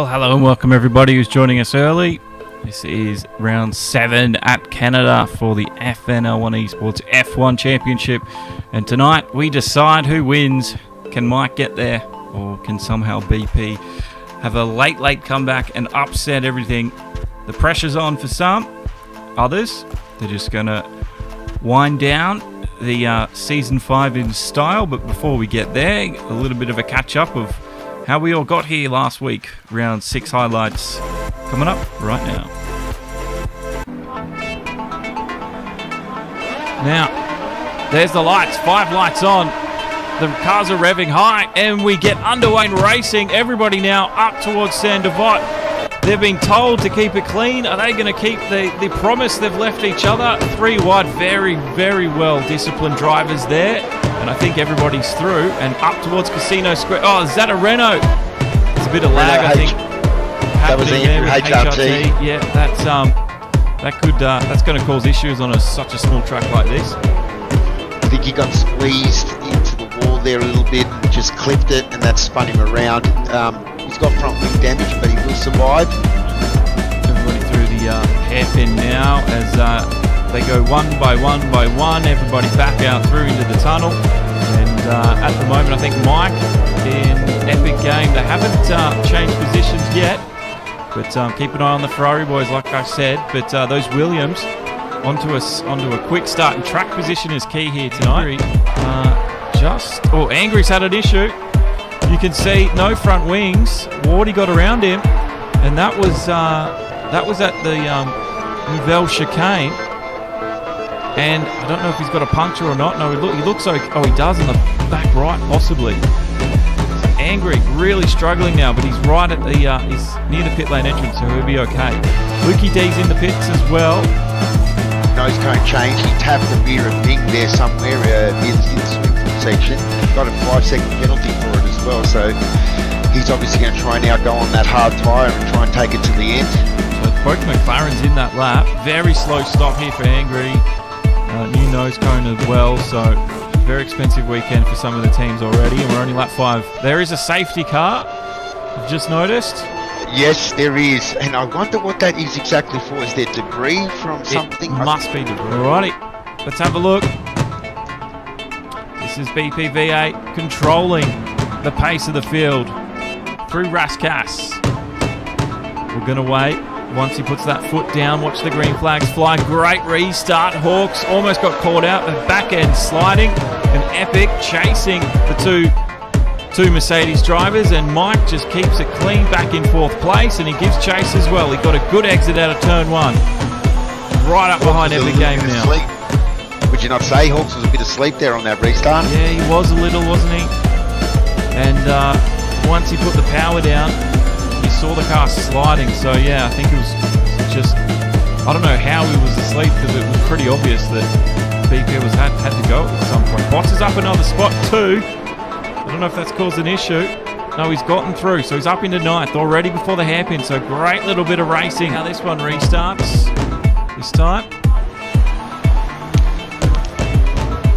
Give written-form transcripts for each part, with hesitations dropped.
Well, hello and welcome everybody who's joining us early. This is round 7 at Canada for the FNL1 eSports F1 Championship. And tonight we decide who wins. Can Mike get there, or can somehow BP have a late comeback and upset everything? The pressure's on for some. Others, they're just going to wind down the Season 5 in style. But before we get there, a little bit of a catch-up of how we all got here last week. Round 6 highlights coming up right now. Now, there's the lights. 5 lights on. The cars are revving high, and we get underway in racing. Everybody now up towards Sandavot. They've been told to keep it clean. Are they going to keep the promise they've left each other? 3 wide, very, very well disciplined drivers there. And I think everybody's through and up towards Casino Square. Oh, is that a Renault? It's a bit of lag, I think. That was HRT. Yeah, that's going to cause issues on such a small track like this. I think he got squeezed into the wall there a little bit, and just clipped it, and that spun him around. He's got front wing damage, but he will survive. Everybody through the hairpin now as they go one by one. Everybody back out through into the tunnel. And at the moment, I think Mike in Epic Game, they haven't changed positions yet. But keep an eye on the Ferrari boys, like I said. But those Williams onto a quick start. And track position is key here tonight. Angry's had an issue. You can see no front wings. Wardy got around him, and that was at the Nouvelle chicane. And I don't know if he's got a puncture or not. No, he looks okay. Oh, he does in the back right, possibly. Angry, really struggling now, but he's right at the he's near the pit lane entrance, so he'll be okay. Lukey D's in the pits as well. Nose cone change. He tapped the rear of Bing there somewhere near the swimming pool section. Got a 5-second penalty for it as well, so he's obviously going to try now go on that hard tyre and try and take it to the end. So both McLarens in that lap. Very slow stop here for Angry. New nose cone as well, so very expensive weekend for some of the teams already, and we're only lap 5. There is a safety car, I've just noticed. Yes, there is, and I wonder what that is exactly for. Is there debris from something? It must be debris. Alrighty, let's have a look. This is BPV8 controlling the pace of the field through Raskas. We're going to wait. Once he puts that foot down, watch the green flags fly. Great restart. Hawks almost got caught out. The back end sliding. And Epic chasing the two Mercedes drivers. And Mike just keeps it clean back in 4th place. And he gives chase as well. He got a good exit out of turn 1. Right up behind Epic Game now. Would you not say Hawks was a bit asleep there on that restart? Yeah, he was a little, wasn't he? And once he put the power down, you saw the car sliding, so yeah, I think it was just, I don't know how he was asleep, because it was pretty obvious that BP had to go at some point. Box is up another spot too. I don't know if that's caused an issue. No, he's gotten through, so he's up into 9th already before the hairpin, so great little bit of racing. How this one restarts this time.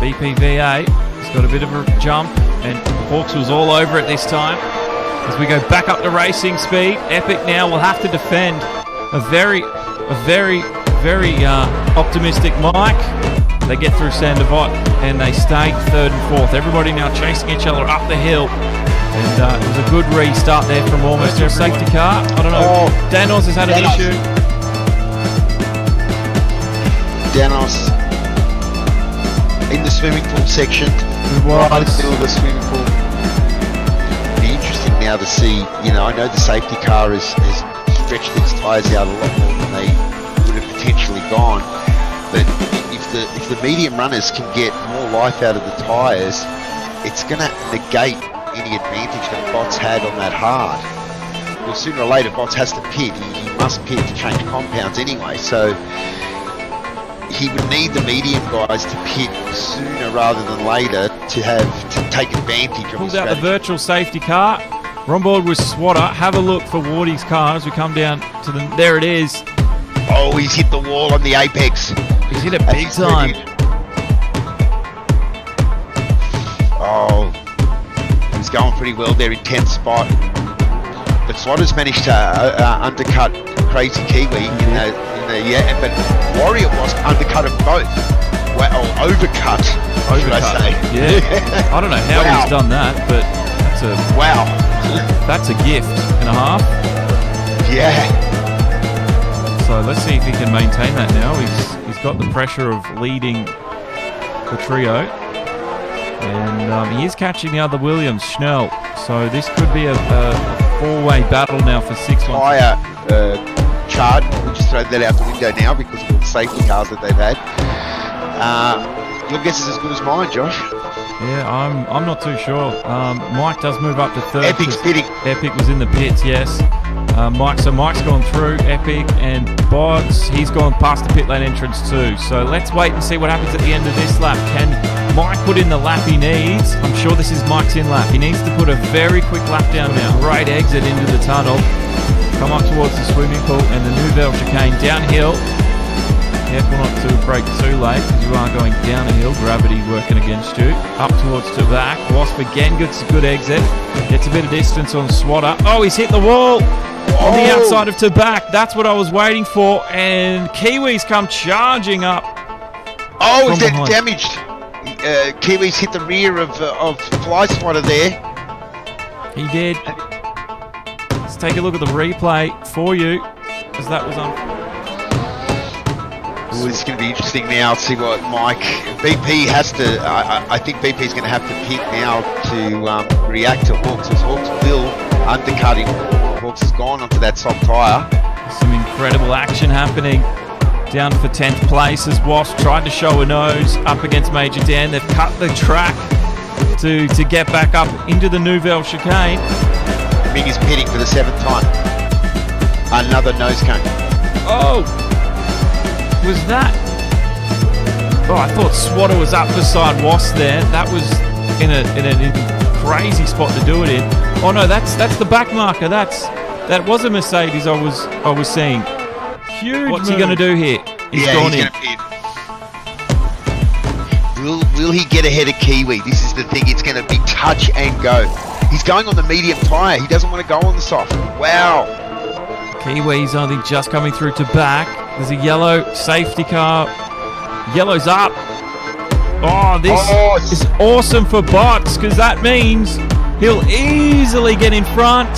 BPV8 has got a bit of a jump, and Hawks was all over it this time. As we go back up to racing speed, Epic now will have to defend a very optimistic Mike. They get through Sandavot and they stay 3rd and 4th. Everybody now chasing each other up the hill. And it was a good restart there from almost a safety car. I don't know. Danos has had an issue. Danos in the swimming pool section. Right in the middle of the swimming pool. Interesting now to see, I know the safety car has stretched its tyres out a lot more than they would have potentially gone, but if the medium runners can get more life out of the tyres, it's going to negate any advantage that Bots had on that hard. Well, sooner or later Bots has to pit. He must pit to change compounds anyway, so he would need the medium guys to pit sooner rather than later to take advantage of. Pulled out the virtual safety car. We're on board with Swatter. Have a look for Wardy's car as we come down to the. There it is. Oh, he's hit the wall on the apex. He's hit it big time. Oh, he's going pretty well there in 10th spot. The but Slaughter's managed to undercut Crazy Kiwi in the but Warrior was undercut them both. Well, overcut. Should I say? Yeah. I don't know how he's done that, but that's a gift and a half. Yeah. So let's see if he can maintain that now. He's got the pressure of leading the trio, and he is catching the other Williams, Schnell. So this could be a four-way battle now for 6-1. Higher chart. We'll just throw that out the window now because of all the safety cars that they've had. Your guess is as good as mine, Josh. Yeah, I'm not too sure. Mike does move up to third. Epic's pitting. Epic was in the pits, yes. Mike's gone through, Epic, and Boggs, he's gone past the pit lane entrance too. So let's wait and see what happens at the end of this lap. Can Mike put in the lap he needs? I'm sure this is Mike's in lap. He needs to put a very quick lap down now. Great exit into the tunnel. Come up towards the swimming pool and the Nouvelle chicane downhill. Careful not to brake too late because you are going down a hill. Gravity working against you. Up towards to back. Wasp again gets a good exit. Gets a bit of distance on Swatter. Oh, he's hit the wall on the outside of Tabac. That's what I was waiting for. And Kiwis come charging up. Oh, is that damaged? Kiwis hit the rear of Fly Swatter there. He did. Let's take a look at the replay for you because that was on. Ooh, it's going to be interesting now to see what Mike BP has to. I think BP is going to have to pit now to react to Hawks, as Hawks will undercut him. Hawks has gone onto that soft tyre. Some incredible action happening down for 10th place as Wasp tried to show a nose up against Major Dan. They've cut the track to get back up into the Nouvelle chicane. Ming is pitting for the 7th time. Another nose cone. Oh! Was that? Oh, I thought Swatter was up beside Wasp there. That was in a crazy spot to do it in. Oh no, that's the back marker. That was a Mercedes I was seeing. Huge. What's he going to do here? He's gone in. Pit. Will he get ahead of Kiwi? This is the thing. It's going to be touch and go. He's going on the medium tyre. He doesn't want to go on the soft. Wow. Kiwis only just coming through to back. There's a yellow safety car. Yellow's up. Oh, this is awesome for Bots because that means he'll easily get in front.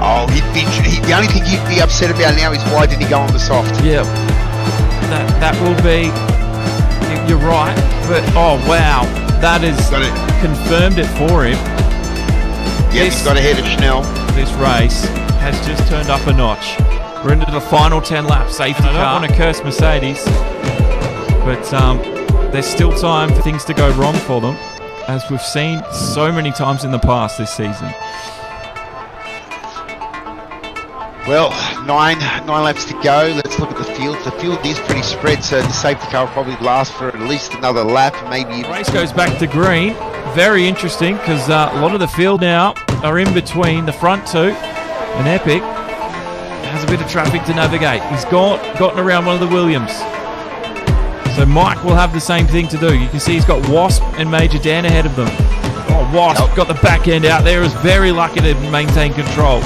Oh, the only thing he'd be upset about now is why didn't he go on the soft? Yeah, that will be. You're right, but oh wow, that has confirmed it for him. Yeah, he's got ahead of Schnell. This race has just turned up a notch. We're into the final 10 laps. Safety car. I don't want to curse Mercedes, but there's still time for things to go wrong for them, as we've seen so many times in the past this season. Well, nine laps to go. Let's look at the field. The field is pretty spread, so the safety car will probably last for at least another lap, maybe. The race goes back to green. Very interesting because a lot of the field now are in between the front two, and Epic has a bit of traffic to navigate. He's gotten around one of the Williams. So Mike will have the same thing to do. You can see he's got Wasp and Major Dan ahead of them. Oh, Wasp got the back end out there. Is very lucky to maintain control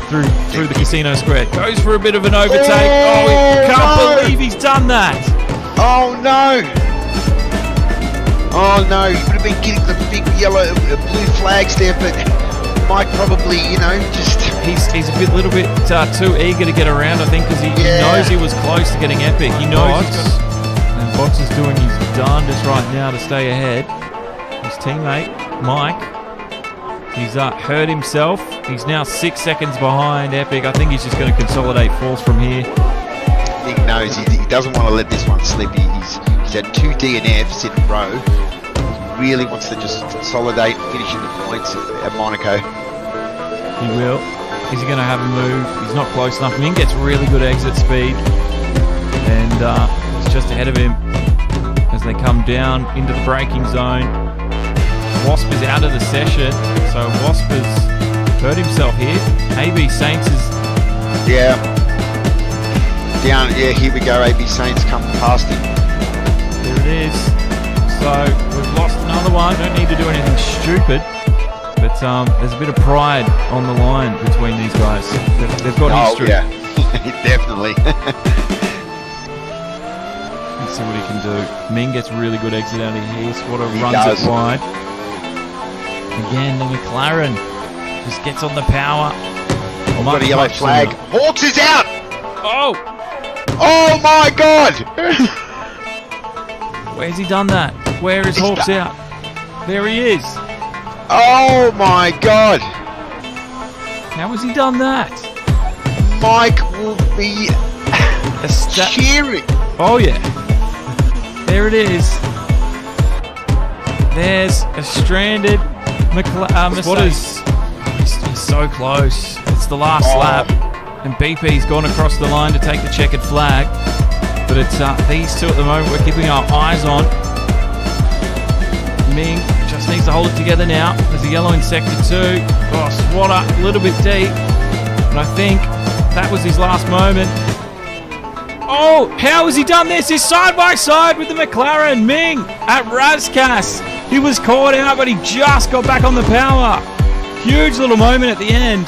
through the casino square. Goes for a bit of an overtake. Oh, he can't believe he's done that. Oh no. Oh no, he would have been getting the big yellow, blue flags there, but Mike probably, just... He's a little bit too eager to get around, I think, because he knows he was close to getting Epic. He knows and Box is doing his darndest right now to stay ahead. His teammate, Mike, he's hurt himself. He's now 6 seconds behind Epic. I think he's just going to consolidate fourth from here. He knows he doesn't want to let this one slip. He's had 2 DNFs in a row. He really wants to just consolidate and finish in the points at Monaco. He will. Is he going to have a move? He's not close enough. Ming gets really good exit speed. And he's just ahead of him as they come down into the braking zone. Wasp is out of the session. So Wasp has hurt himself here. AB Saints is... Yeah. Down, here we go. AB Saints come past him. There it is. So we've lost another one. Don't need to do anything stupid. But there's a bit of pride on the line between these guys. They've got history. Yeah, definitely. Let's see what he can do. Ming gets really good exit out of here. Swatter He runs does. it wide. Again, the McLaren just gets on the power. Got a yellow flag. Hawks is out! Oh! Oh my god! Where's he done that? Where is Hawks out? There he is. Oh my god! How has he done that? Mike will be cheering. Oh yeah. There it is. There's a stranded Mercedes. He's so close. It's the last lap. And BP's gone across the line to take the checkered flag. But it's these two at the moment we're keeping our eyes on. Ming just needs to hold it together now. There's a yellow in sector 2. Oh, Swatter a little bit deep. And I think that was his last moment. Oh, how has he done this? He's side by side with the McLaren. Ming at Razkas. He was caught out, but he just got back on the power. Huge little moment at the end.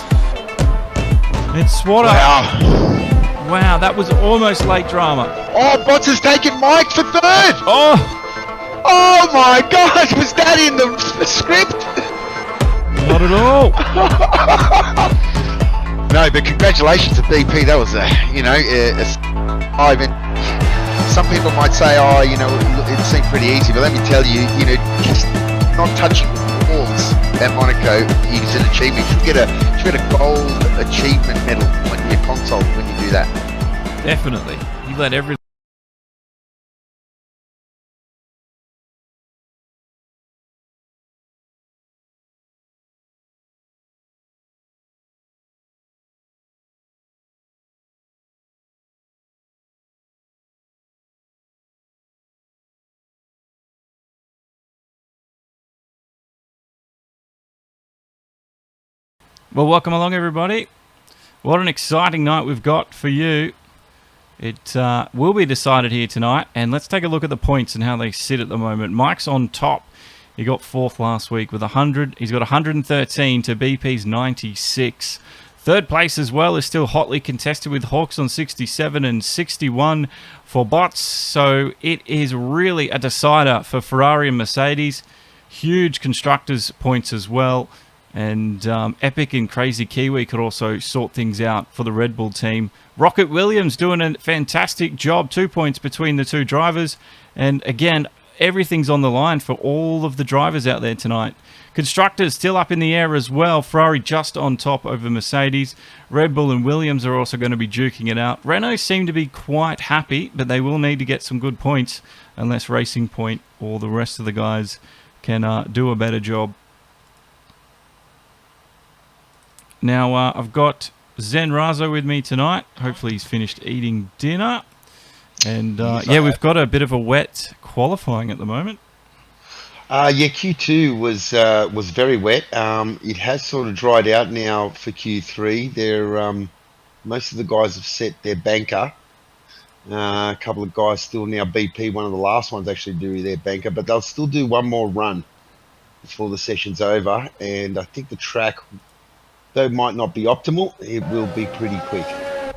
It's Swatter. Wow, that was almost late drama. Oh, Bots has taken Mike for third. Oh my god, was that in the script? Not at all. No, but congratulations to BP. That was Ivan. Some people might say, oh, it seemed pretty easy, but let me tell you, just not touching walls at Monaco is an achievement. You get a gold achievement medal on your console when you do that. Definitely. You let everything. Well, welcome along, everybody. What an exciting night we've got for you. It will be decided here tonight, and let's take a look at the points and how they sit at the moment. Mike's on top. He got 4th last week with 100. He's got 113 to BP's 96. Third place as well is still hotly contested with Hawks on 67 and 61 for Bots. So it is really a decider for Ferrari and Mercedes. Huge constructors points as well. And Epic and Crazy Kiwi could also sort things out for the Red Bull team. Rocket Williams doing a fantastic job. 2 points between the two drivers. And again, everything's on the line for all of the drivers out there tonight. Constructors still up in the air as well. Ferrari just on top over Mercedes. Red Bull and Williams are also going to be duking it out. Renault seem to be quite happy, but they will need to get some good points unless Racing Point or the rest of the guys can do a better job. Now, I've got Zen Razo with me tonight. Hopefully he's finished eating dinner. And, yeah, we've got a bit of a wet qualifying at the moment. Yeah, Q2 was very wet. It has sort of dried out now for Q3. Most of the guys have set their banker. A couple of guys still now, BP, one of the last ones actually do their banker. But they'll still do one more run before the session's over. And I think the track, though might not be optimal, it will be pretty quick. Yeah,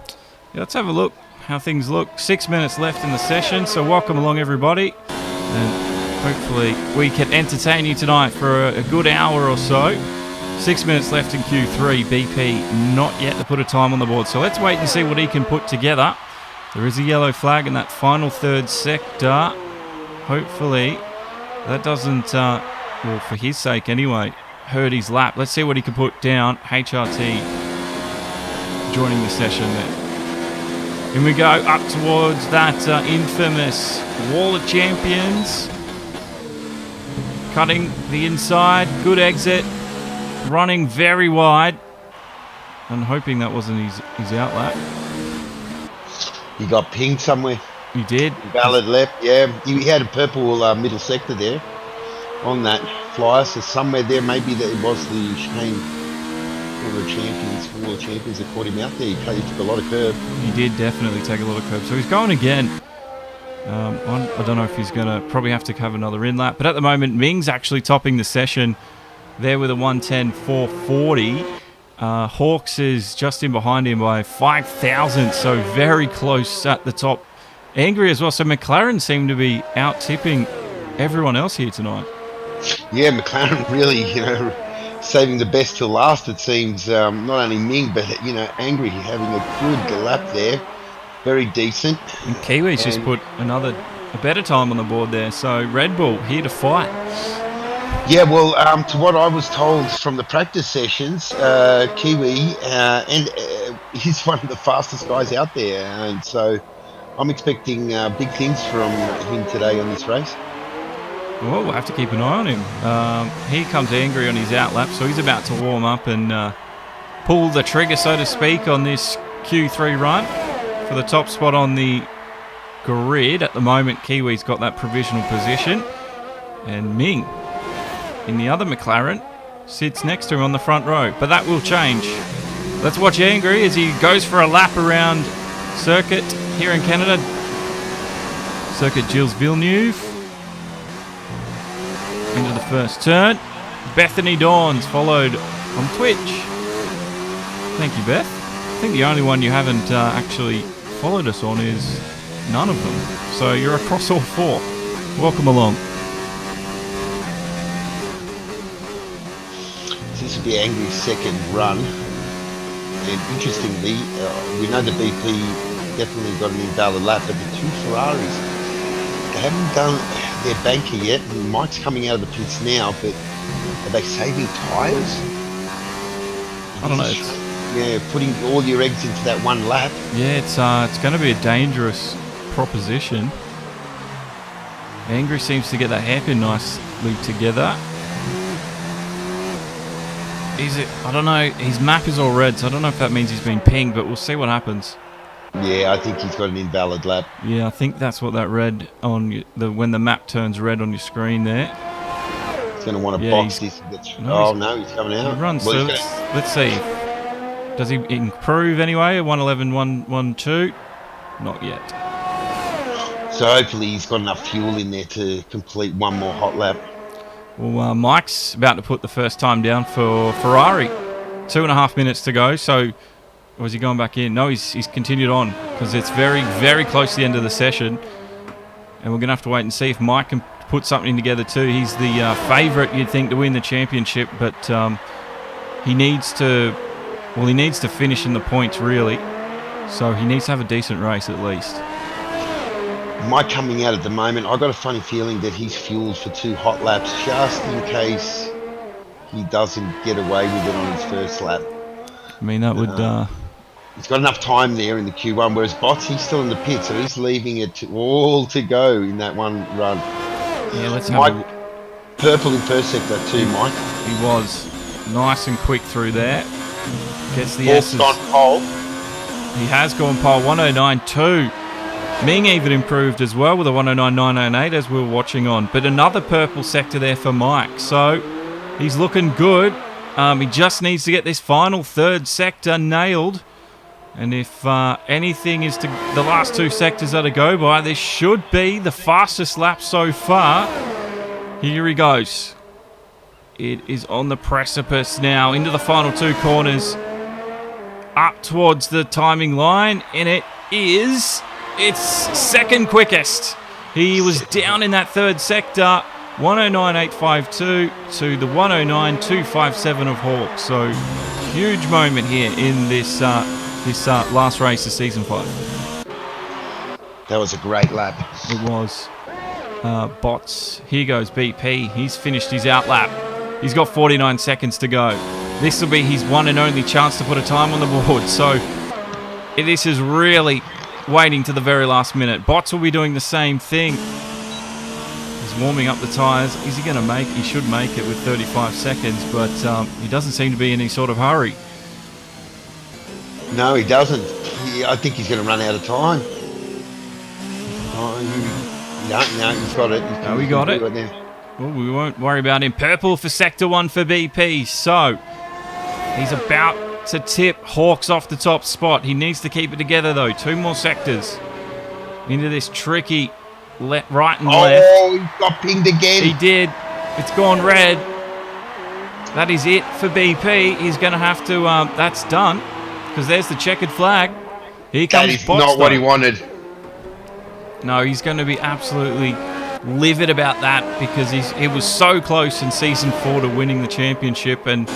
let's have a look how things look. 6 minutes left in the session, so welcome along everybody, and hopefully we can entertain you tonight for a good hour or so. 6 minutes left in Q3. BP not yet to put a time on the board, so let's wait and see what he can put together. There is a yellow flag in that final third sector. Hopefully that doesn't, well, for his sake anyway, hurt his lap. Let's see what he can put down. HRT joining the session there. Here we go up towards that infamous Wall of Champions. Cutting the inside. Good exit. Running very wide. I'm hoping that wasn't his outlap. He got pinged somewhere. He did? Valid left, yeah. He had a purple middle sector there on that flyer, so somewhere there maybe that it was the chicane for the champions that caught him out there. He took a lot of curb. He did definitely take a lot of curb. So he's going again. I don't know if he's going to probably have to have another in lap, but at the moment Ming's actually topping the session there with a 110.440. Hawks is just in behind him by 5,000, so very close at the top. Angry as well, so McLaren seem to be out-tipping everyone else here tonight. Yeah, McLaren really, saving the best till last, it seems. Not only Ming, but, Angry having a good lap there. Very decent. And Kiwis just put a better time on the board there, so Red Bull here to fight. Yeah, well, to what I was told from the practice sessions, Kiwi, and he's one of the fastest guys out there, and so I'm expecting big things from him today on this race. Well, we'll have to keep an eye on him. Here comes Angry on his outlap, so he's about to warm up and pull the trigger, so to speak, on this Q3 run for the top spot on the grid. At the moment, Kiwi's got that provisional position, and Ming in the other McLaren sits next to him on the front row, but that will change. Let's watch Angry as he goes for a lap around circuit here in Canada. Circuit Gilles Villeneuve. Into the first turn. Bethany Dawns followed on Twitch. Thank you, Beth. I think the only one you haven't actually followed us on is none of them. So you're across all four. Welcome along. This will be Angry's second run, and interestingly, we know the BP definitely got an invalid lap, but the two Ferraris, they haven't done their banker yet. Mike's coming out of the pits now, but are they saving tyres? I don't know. Yeah, putting all your eggs into that one lap. Yeah, it's going to be a dangerous proposition. Angry seems to get that hairpin nicely together. I don't know, his map is all red, so I don't know if that means he's been pinged, but we'll see what happens. Yeah, I think he's got an invalid lap. Yeah, I think that's what that red on when the map turns red on your screen there. He's going to want to box this. No, he's coming out. He runs, so let's see. Does he improve anyway? 111.112? Not yet. So hopefully he's got enough fuel in there to complete one more hot lap. Well, Mike's about to put the first time down for Ferrari. 2.5 minutes to go. So, was he going back in? No, he's continued on because it's very, very close to the end of the session. And we're going to have to wait and see if Mike can put something together too. He's the favourite, you'd think, to win the championship. But he needs to finish in the points, really. So, he needs to have a decent race at least. Mike coming out at the moment, I got a funny feeling that he's fueled for 2 hot laps just in case he doesn't get away with it on his first lap. I mean, that would... He's got enough time there in the Q1, whereas Botts, he's still in the pit, so he's leaving it all to go in that one run. Yeah, let's Mike, have purple in first sector too, Mike. He was nice and quick through there. Gets the Hawks S's. on pole. He has gone pole 109.2. Ming even improved as well with a 109.908 as we were watching on. But another purple sector there for Mike. So he's looking good. He just needs to get this final third sector nailed. And if anything is to the last 2 sectors are to go by, this should be the fastest lap so far. Here he goes. It is on the precipice now into the final 2 corners. Up towards the timing line. And it is... It's second quickest. He was down in that third sector, 109.852 to the 109.257 of Hawke. So huge moment here in this last race of season 5. That was a great lap. It was. Bots. Here goes BP. He's finished his out lap. He's got 49 seconds to go. This will be his one and only chance to put a time on the board. So this is really waiting to the very last minute. Bots will be doing the same thing. He's warming up the tyres. Is he going to make? He should make it with 35 seconds, but he doesn't seem to be in any sort of hurry. No, he doesn't. I think he's going to run out of time. No, he's got it. We got it. Right now. Well, we won't worry about him. Purple for Sector 1 for BP. So, he's about to tip Hawks off the top spot. He needs to keep it together, though. 2 more sectors into this tricky right and left. Oh, he got pinged again. He did. It's gone red. that is it for BP. He's going to have to, that's done, because there's the checkered flag. Here comes That is Bots, not what though. he wanted. No, he's going to be absolutely livid about that, because he was so close in Season 4 to winning the championship, and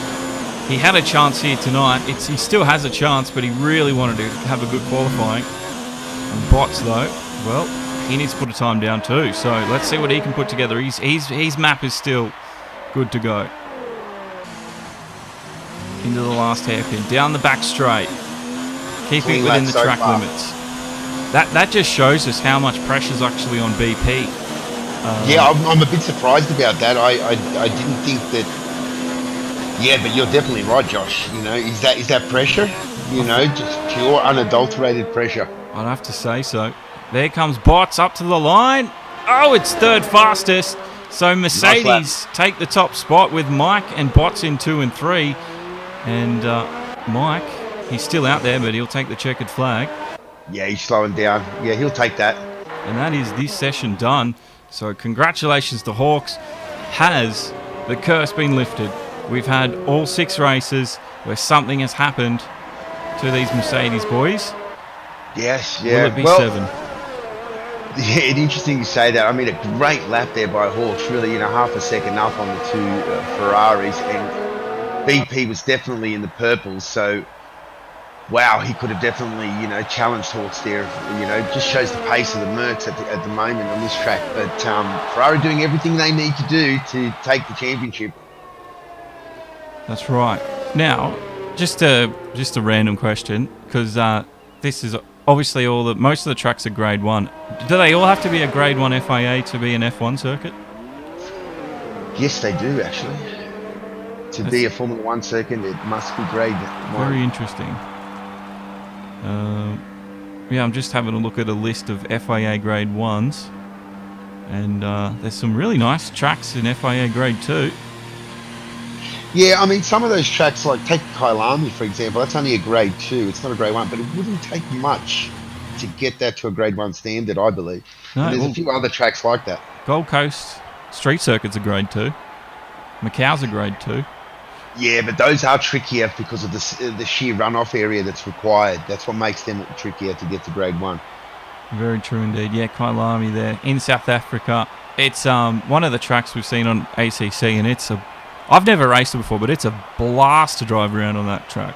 he had a chance here tonight. He still has a chance, but he really wanted to have a good qualifying. And Bots, though, well, he needs to put a time down too. So let's see what he can put together. His map is still good to go. Into the last hairpin, down the back straight, keeping it within the track limits. That just shows us how much pressure's actually on BP. Yeah, I'm a bit surprised about that. I didn't think that. Yeah, but you're definitely right, Josh. You know, is that pressure? You know, just pure unadulterated pressure. I'd have to say so. There comes Bots up to the line. Oh, it's third fastest. So Mercedes take the top spot with Mike and Bots in 2 and 3. And Mike, he's still out there, but he'll take the checkered flag. Yeah, he's slowing down. Yeah, he'll take that. And that is this session done. So congratulations to Hawks. Has the curse been lifted? We've had all 6 races where something has happened to these Mercedes boys. Yes, yeah. Will it be 7? Yeah, it's interesting you say that. I mean, a great lap there by Hawks, really, half a second up on the 2 Ferraris, and BP was definitely in the purples, so wow, he could have definitely, challenged Hawks there. Just shows the pace of the Mercs at the moment on this track. But Ferrari doing everything they need to do to take the championship. That's right. Now, just a random question, because this is obviously most of the tracks are Grade 1. Do they all have to be a Grade 1 FIA to be an F1 circuit? Yes, they do actually. To be a Formula 1 circuit, it must be Grade 1. Very interesting. Yeah, I'm just having a look at a list of FIA Grade 1s, and there's some really nice tracks in FIA Grade 2. Yeah, I mean, some of those tracks, like take Kyalami, for example, that's only a Grade 2. It's not a Grade 1, but it wouldn't take much to get that to a Grade 1 standard, I believe. No, there's a few other tracks like that. Gold Coast Street Circuit's a Grade 2. Macau's a Grade 2. Yeah, but those are trickier because of the sheer runoff area that's required. That's what makes them trickier to get to Grade 1. Very true indeed. Yeah, Kyalami there in South Africa. It's one of the tracks we've seen on ACC, and I've never raced it before, but it's a blast to drive around on that track.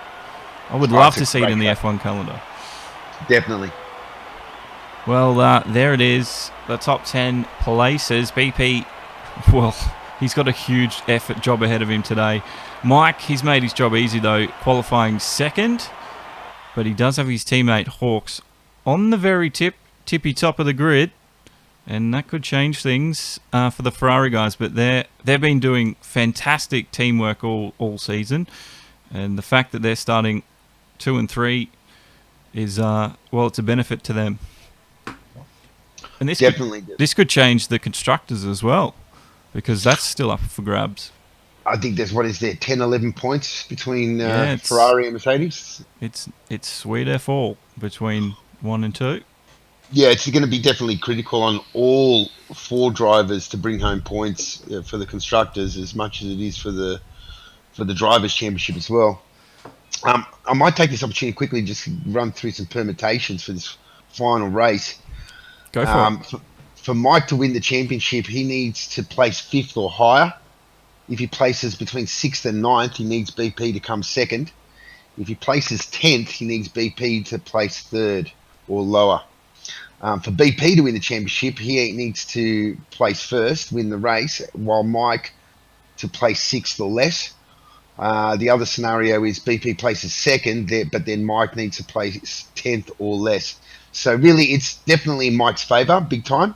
I would love to see it in the F1 calendar. Definitely. Well, there it is. The top 10 places. BP, well, he's got a huge job ahead of him today. Mike, he's made his job easy, though, qualifying 2nd. But he does have his teammate Hawks on the very tippy top of the grid. And that could change things for the Ferrari guys. But they've been doing fantastic teamwork all season. And the fact that they're starting 2 and 3 is, it's a benefit to them. And this could change the constructors as well, because that's still up for grabs. I think there's, 10, 11 points between Ferrari and Mercedes? It's sweet F all between 1 and 2. Yeah, it's going to be definitely critical on all 4 drivers to bring home points for the constructors as much as it is for the drivers' championship as well. I might take this opportunity quickly just to run through some permutations for this final race. Go for it. For Mike to win the championship, he needs to place 5th or higher. If he places between 6th and 9th, he needs BP to come 2nd. If he places 10th, he needs BP to place 3rd or lower. For BP to win the championship, he needs to place 1st, win the race, while Mike to place 6th or less. The other scenario is BP places 2nd, but then Mike needs to place 10th or less. So really, it's definitely in Mike's favour, big time.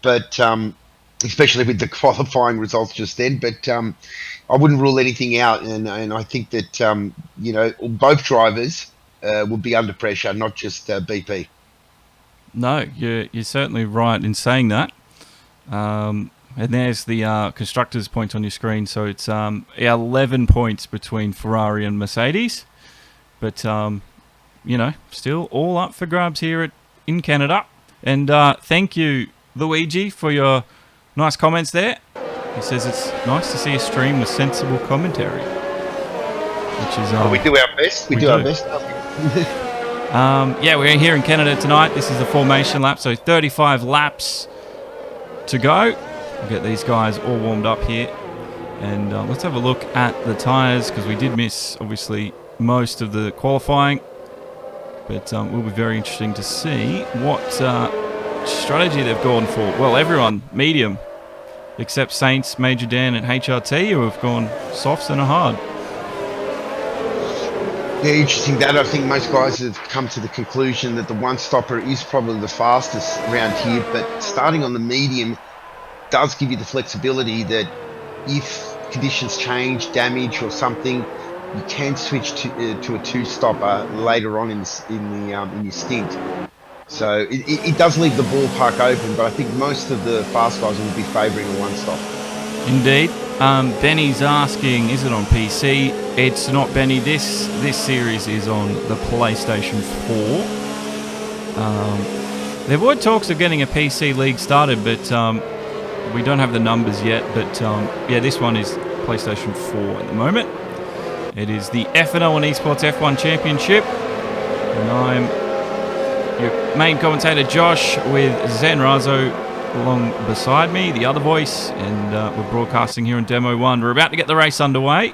But especially with the qualifying results just then. But I wouldn't rule anything out, and I think that both drivers will be under pressure, not just BP. No, you're certainly right in saying that. And there's the constructors' points on your screen. So it's 11 points between Ferrari and Mercedes. But, still all up for grabs here in Canada. And thank you, Luigi, for your nice comments there. He says it's nice to see a stream with sensible commentary. Which is we do our best. We do our best. Yeah, we're here in Canada tonight. This is the formation lap, so 35 laps to go. We'll get these guys all warmed up here. And let's have a look at the tyres, because we did miss, obviously, most of the qualifying. But it will be very interesting to see what strategy they've gone for. Well, everyone, medium, except Saints, Major Dan, and HRT, who have gone softs and a hard. Yeah, interesting that. I think most guys have come to the conclusion that the one-stopper is probably the fastest around here, but starting on the medium does give you the flexibility that if conditions change, damage or something, you can switch to a two-stopper later on in your stint. So it does leave the ballpark open, but I think most of the fast guys will be favouring a one-stopper. Indeed. Benny's asking, is it on PC? It's not, Benny. This series is on the PlayStation 4. There were talks of getting a PC league started, but we don't have the numbers yet. But yeah, this one is PlayStation 4 at the moment. It is the FNL1 eSports F1 Championship. And I'm your main commentator, Josh, with Zen Razo along beside me, the other voice, and we're broadcasting here in Demo 1. We're about to get the race underway,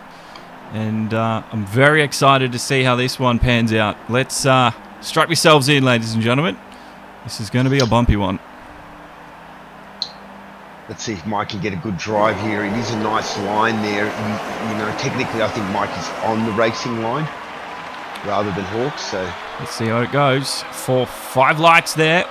and I'm very excited to see how this one pans out. Let's strap yourselves in, ladies and gentlemen. This is going to be a bumpy one. Let's see if Mike can get a good drive here. It is a nice line there. You know, technically I think Mike is on the racing line rather than Hawks. So let's see how it goes. 5 lights there.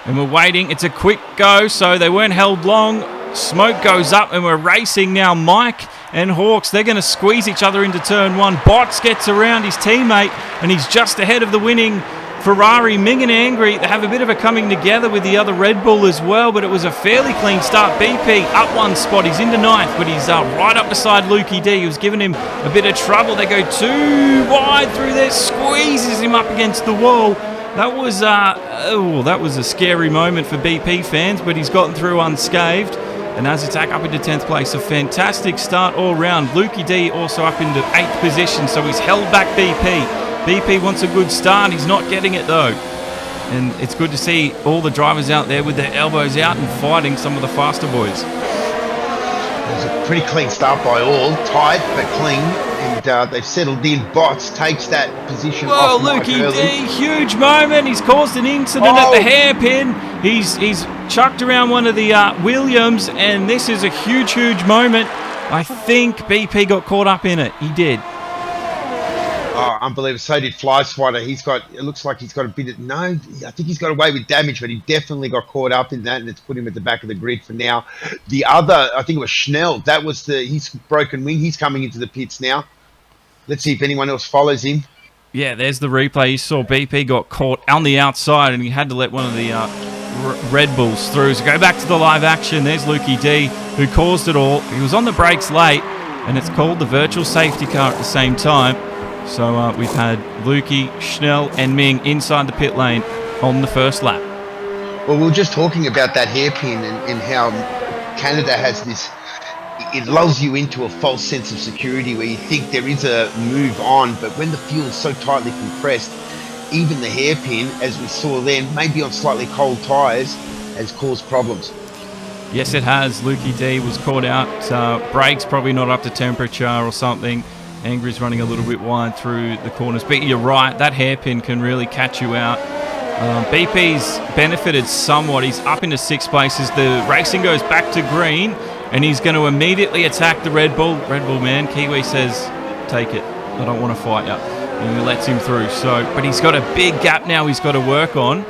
And we're waiting. It's a quick go, so they weren't held long. Smoke goes up, and we're racing now. Mike and Hawks, they're going to squeeze each other into turn 1. Bots gets around his teammate, and he's just ahead of the winning Ferrari. Ming and Angry, they have a bit of a coming together with the other Red Bull as well, but it was a fairly clean start. BP up 1 spot. He's into 9th, but he's right up beside Lukey D, who's giving him a bit of trouble. They go too wide through there, squeezes him up against the wall. That was a scary moment for BP fans, but he's gotten through unscathed. And as attack up into 10th place, a fantastic start all round. Lukey D also up into 8th position, so he's held back BP. BP wants a good start, he's not getting it though. And it's good to see all the drivers out there with their elbows out and fighting some of the faster boys. It was a pretty clean start by all, tight but clean. And they've settled in. Bots takes that position off Mike Lukey early. D, huge moment. He's caused an incident at the hairpin. He's chucked around one of the Williams, and this is a huge moment. I think BP got caught up in it. He did. Oh, unbelievable. So did Fly Swatter. It looks like he's got a bit of, no, I think he's got away with damage, but he definitely got caught up in that, and it's put him at the back of the grid for now. The other, I think it was Schnell. That was his broken wing. He's coming into the pits now. Let's see if anyone else follows him. Yeah, there's the replay. You saw BP got caught on the outside, and he had to let one of the Red Bulls through. So go back to the live action. There's Lukey D, who caused it all. He was on the brakes late, and it's called the virtual safety car at the same time. So we've had Lukey, Schnell, and Ming inside the pit lane on the first lap. Well, we were just talking about that hairpin and how Canada has this. It lulls you into a false sense of security where you think there is a move on, but when the fuel is so tightly compressed, even the hairpin, as we saw then, maybe on slightly cold tyres, has caused problems. Yes, it has. Lukey D was caught out. Brakes probably not up to temperature or something. Angry's running a little bit wide through the corners. But you're right, that hairpin can really catch you out. BP's benefited somewhat. He's up into 6 places. The racing goes back to green, and he's going to immediately attack the Red Bull. Red Bull man, Kiwi says, take it. I don't want to fight you. And he lets him through. But he's got a big gap now he's got to work on.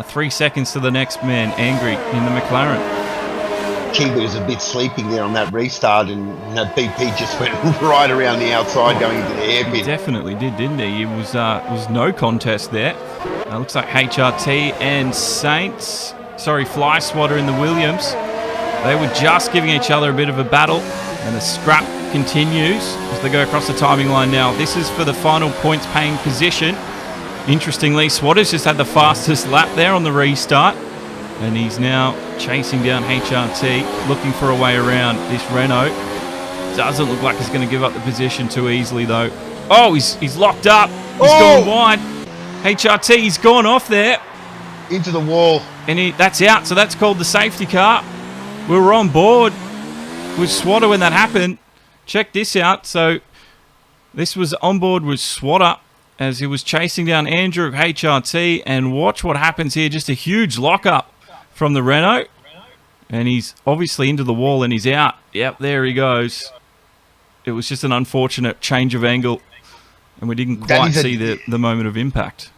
3 seconds to the next man, Angry, in the McLaren. Kiwi was a bit sleeping there on that restart, and BP just went right around the outside going into the hairpin. He definitely did, didn't he? It was no contest there. Looks like HRT and Saints, Fly Swatter in the Williams. They were just giving each other a bit of a battle, and the scrap continues as they go across the timing line now. This is for the final points paying position. Interestingly, Swatter's just had the fastest lap there on the restart. And he's now chasing down HRT, looking for a way around this Renault. Doesn't look like he's going to give up the position too easily, though. Oh, he's locked up. He's gone wide. HRT, he's gone off there. Into the wall. And that's out, so that's called the safety car. We were on board with Swatter when that happened. Check this out. So this was on board with Swatter as he was chasing down Andrew of HRT. And watch what happens here. Just a huge lockup from the Renault. And he's obviously into the wall and he's out. Yep, there he goes. It was just an unfortunate change of angle. And we didn't quite see the moment of impact.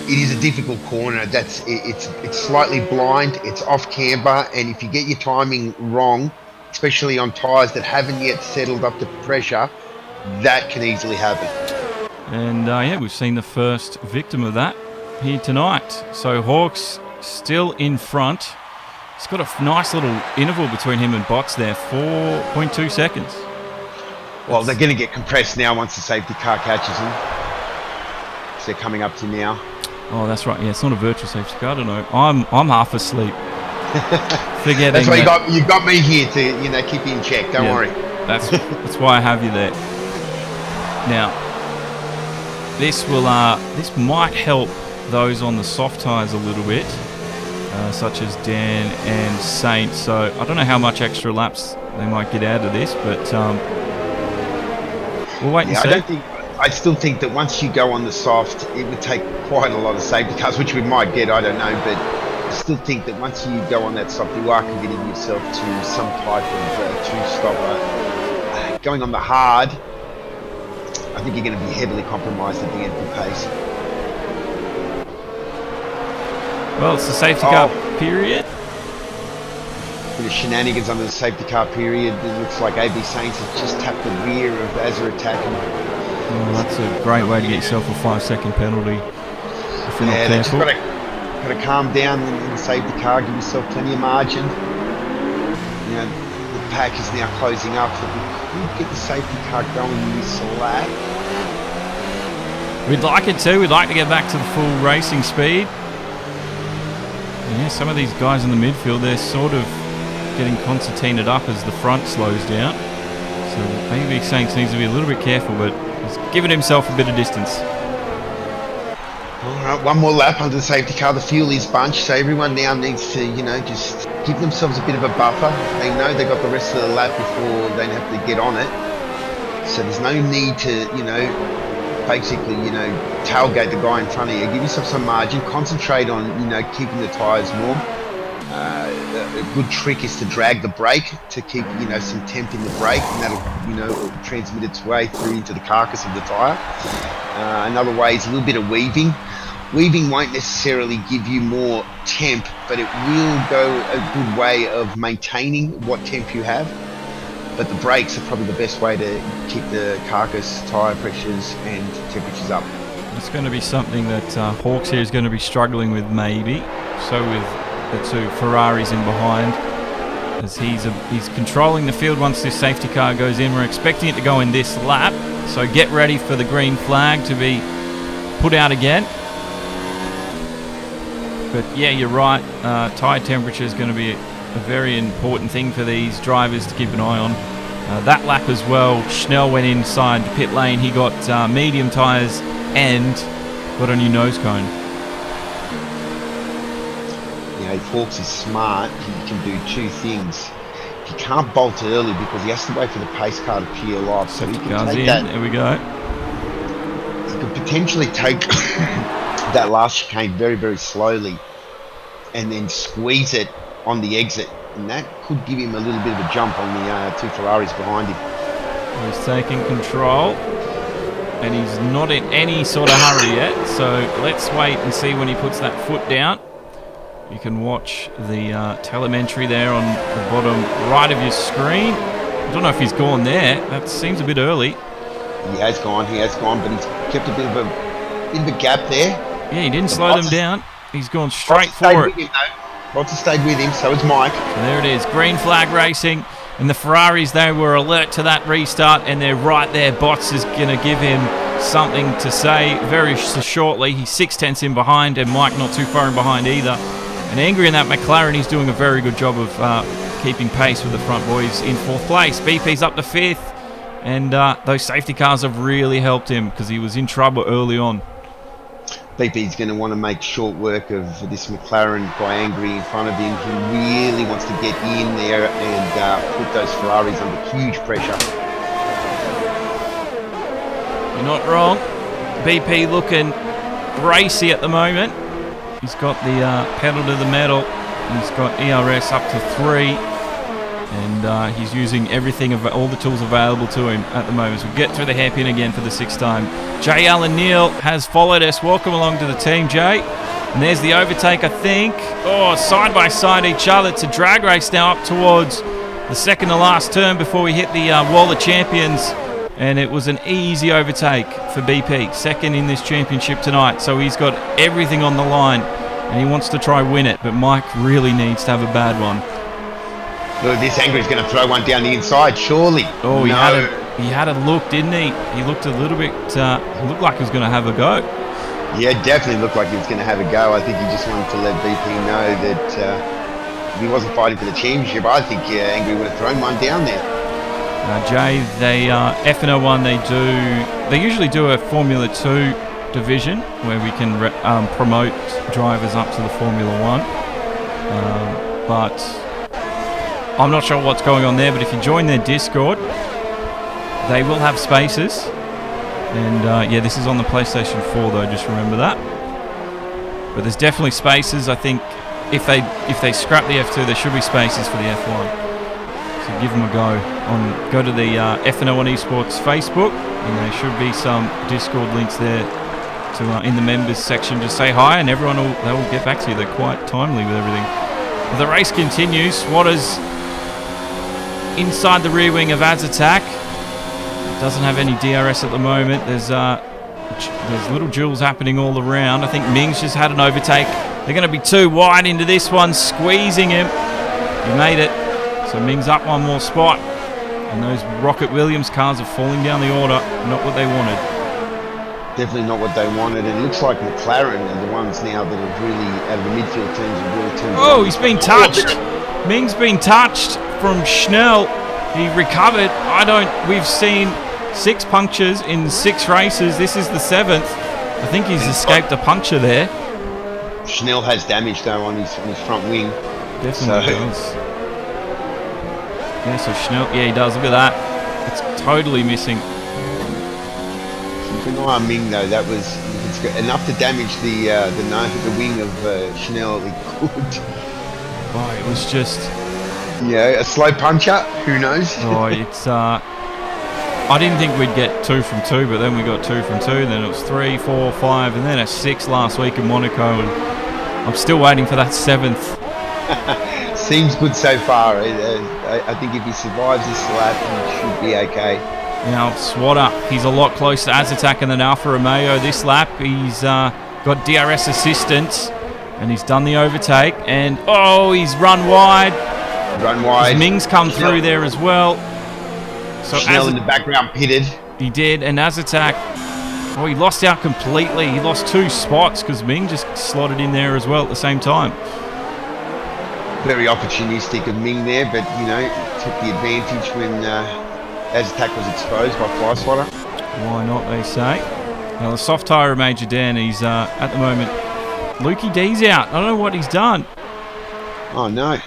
It is a difficult corner. It's slightly blind. It's off camber. And if you get your timing wrong, especially on tyres that haven't yet settled up to pressure, that can easily happen. And yeah, we've seen the first victim of that here tonight. So Hawks still in front. He's got a nice little interval between him and Bots there, 4.2 seconds. Well, they're going to get compressed now once the safety car catches them. So they're coming up to now. Oh, that's right. Yeah, it's not a virtual safety car. I don't know. I'm half asleep. Forgetting. That's why you got me here to keep you in check. Don't worry. That's why I have you there. Now, this might help those on the soft tyres a little bit, such as Dan and Saint. So I don't know how much extra laps they might get out of this, but we'll wait and see. I still think that once you go on the soft, it would take quite a lot of safety cars, which we might get, I don't know, but I still think that once you go on that soft, you are committing yourself to some type of two-stopper. Going on the hard, I think you're going to be heavily compromised at the end of the pace. Well, it's the safety car period. Bit of shenanigans under the safety car period. It looks like AB Saints has just tapped the rear of Azza attacking. Oh, that's a great way to get yourself a 5-second penalty if you're not careful. Just got to calm down in the safety car, give yourself plenty of margin. The pack is now closing up, so we could get the safety car going in this lap. We'd like it to. We'd like to get back to the full racing speed. Yeah, some of these guys in the midfield, they're sort of getting concertinaed up as the front slows down. So AB Saints needs to be a little bit careful, but he's given himself a bit of distance. All right, one more lap under the safety car. The fuel is bunched, so everyone now needs to, just give themselves a bit of a buffer. They know they've got the rest of the lap before they have to get on it. So there's no need to, basically, tailgate the guy in front of you. Give yourself some margin. Concentrate on, keeping the tyres warm. A good trick is to drag the brake to keep, some temp in the brake, and that'll, transmit its way through into the carcass of the tyre. Another way is a little bit of weaving. Weaving won't necessarily give you more temp, but it will go a good way of maintaining what temp you have. But the brakes are probably the best way to keep the carcass, tyre pressures and temperatures up. It's going to be something that Hawks here is going to be struggling with, maybe. So with the two Ferraris in behind, as he's controlling the field once this safety car goes in. We're expecting it to go in this lap, so get ready for the green flag to be put out again. But yeah, you're right, tyre temperature is going to be a very important thing for these drivers to keep an eye on. That lap as well, Schnell went inside the pit lane. He got medium tyres and got a new nose cone. If Hawks is smart, he can do two things. He can't bolt early because he has to wait for the pace car to peel off. So he can take that. There we go. He could potentially take that last chicane very, very slowly and then squeeze it on the exit. And that could give him a little bit of a jump on the two Ferraris behind him. He's taking control. And he's not in any sort of hurry yet. So let's wait and see when he puts that foot down. You can watch the telemetry there on the bottom right of your screen. I don't know if he's gone there. That seems a bit early. He has gone, but he's kept a bit of a gap there. Yeah, he didn't slow them down. He's gone straight for it. Lots have stayed with him, so is Mike. So there it is, green flag racing. And the Ferraris, they were alert to that restart, and they're right there. Botts is going to give him something to say very shortly. He's 0.6 in behind, and Mike not too far in behind either. And Angry in that McLaren, he's doing a very good job of keeping pace with the front boys in 4th place. BP's up to 5th, and those safety cars have really helped him because he was in trouble early on. BP's going to want to make short work of this McLaren by Angry in front of him. He really wants to get in there and put those Ferraris under huge pressure. You're not wrong. BP looking racy at the moment. He's got the pedal to the metal. He's got ERS up to 3. And he's using everything, all the tools available to him at the moment. So we get through the hairpin again for the 6th time. Jay Allen Neal has followed us. Welcome along to the team, Jay. And there's the overtake, I think. Oh, side by side each other. It's a drag race now up towards the second to last turn before we hit the Wall of Champions. And it was an easy overtake for BP. Second in this championship tonight. So he's got everything on the line. And he wants to try win it. But Mike really needs to have a bad one. Look, this Angry's going to throw one down the inside, surely. Oh, he had a look, didn't he? He looked a little bit, he looked like he was going to have a go. Yeah, definitely looked like he was going to have a go. I think he just wanted to let BP know that he wasn't fighting for the championship. I think Angry would have thrown one down there. Jay, they FNL1, they usually do a Formula 2 division where we can promote drivers up to the Formula 1. But I'm not sure what's going on there, but if you join their Discord, they will have spaces. And yeah, this is on the PlayStation 4 though, just remember that. But there's definitely spaces. I think if they scrap the F2, there should be spaces for the F1. So give them a go. Go to the FNL1 eSports Facebook, and there should be some Discord links there to in the members section. Just say hi, and everyone they will get back to you. They're quite timely with everything. Well, the race continues. Swatter's inside the rear wing of Azatak. Doesn't have any DRS at the moment. There's little duels happening all around. I think Ming's just had an overtake. They're going to be too wide into this one, squeezing him. He made it. So Ming's up one more spot. And those Rocket Williams cars are falling down the order. Not what they wanted. Definitely not what they wanted. It looks like McLaren are the ones now that have really, out of the midfield teams, have really turned. Oh, he's been touched. Ming's been touched from Schnell. He recovered. We've seen 6 punctures in 6 races. This is the 7th. I think he's escaped a puncture there. Schnell has damage though on his front wing. Definitely does. Yeah, so Schnell, yeah, he does. Look at that. It's totally missing. Keep an eye on Ming though. That was enough to damage the wing of Schnell. It could. Oh, it was just. Yeah, a slow puncher. Who knows? Oh, it's. I didn't think we'd get 2 from 2, but then we got 2 from 2. Then it was 3, 4, 5, and then a 6 last week in Monaco. And I'm still waiting for that 7th. Seems good so far. I think if he survives this lap, he should be okay. Now, Swatter, he's a lot closer to Azatak than Alfa Romeo this lap. He's got DRS assistance, and he's done the overtake. And, oh, he's run wide. Ming's come through there as well. So Schnell in the background pitted. He did, and Azatak, oh, he lost out completely. He lost 2 spots because Ming just slotted in there as well at the same time. Very opportunistic of Ming there, but, you know, took the advantage when Azatak was exposed by Fly Swatter. Why not, they say. Now, the soft tyre of Major Dan, he's, at the moment, Lukey D's out. I don't know what he's done. Oh, no.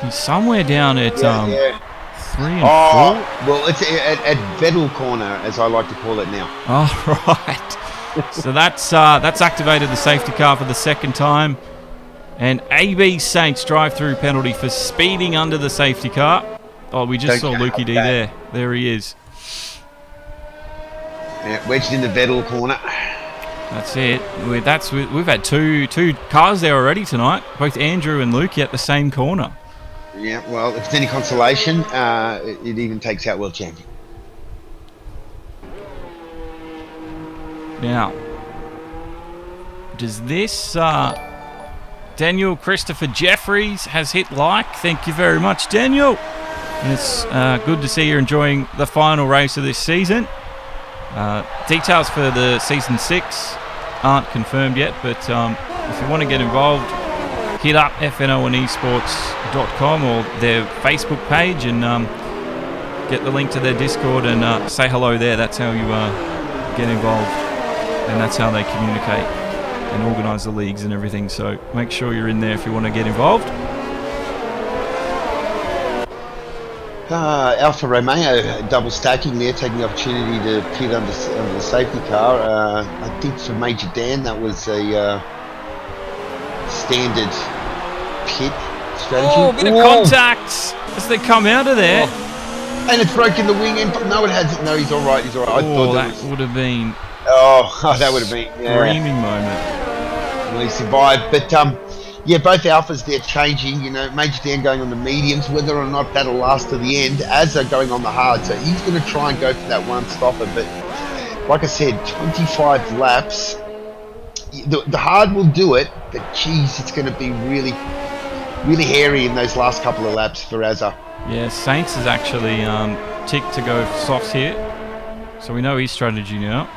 He's somewhere down at 3 and 4. Well, it's at Vettel corner, as I like to call it now. Oh, right. So that's activated the safety car for the 2nd time. And AB Saints drive-through penalty for speeding under the safety car. Oh, we just saw Lukey D there. There he is. Yeah, wedged in the Vettel corner. That's it. We've had two cars there already tonight. Both Andrew and Lukey at the same corner. Yeah, well, if it's any consolation, it even takes out world champion. Now, does this Daniel Christopher Jeffries has hit like? Thank you very much, Daniel. And it's good to see you're enjoying the final race of this season. Details for the season 6 aren't confirmed yet, but if you want to get involved, hit up FNL1esports.com or their Facebook page and get the link to their Discord and say hello there. That's how you get involved, and that's how they communicate and organise the leagues and everything. So make sure you're in there if you want to get involved. Alfa Romeo double stacking there, taking the opportunity to pit under the safety car. I think for Major Dan that was a standard pit strategy. Oh, a bit of contact as they come out of there. Oh. And it's broken the wing end, but no, it hasn't. No, he's all right. He's all right. I thought that would have been. Oh, that would have been screaming moment. Well, he survived, but yeah, both alphas they're changing. You know, Major Dan going on the mediums, whether or not that'll last to the end, as they're going on the hard. So he's going to try and go for that one stopper. But like I said, 25 laps. The hard will do it, but geez, it's going to be really, really hairy in those last couple of laps for Azza. Yeah, Saints is actually ticked to go softs here, so we know his strategy now.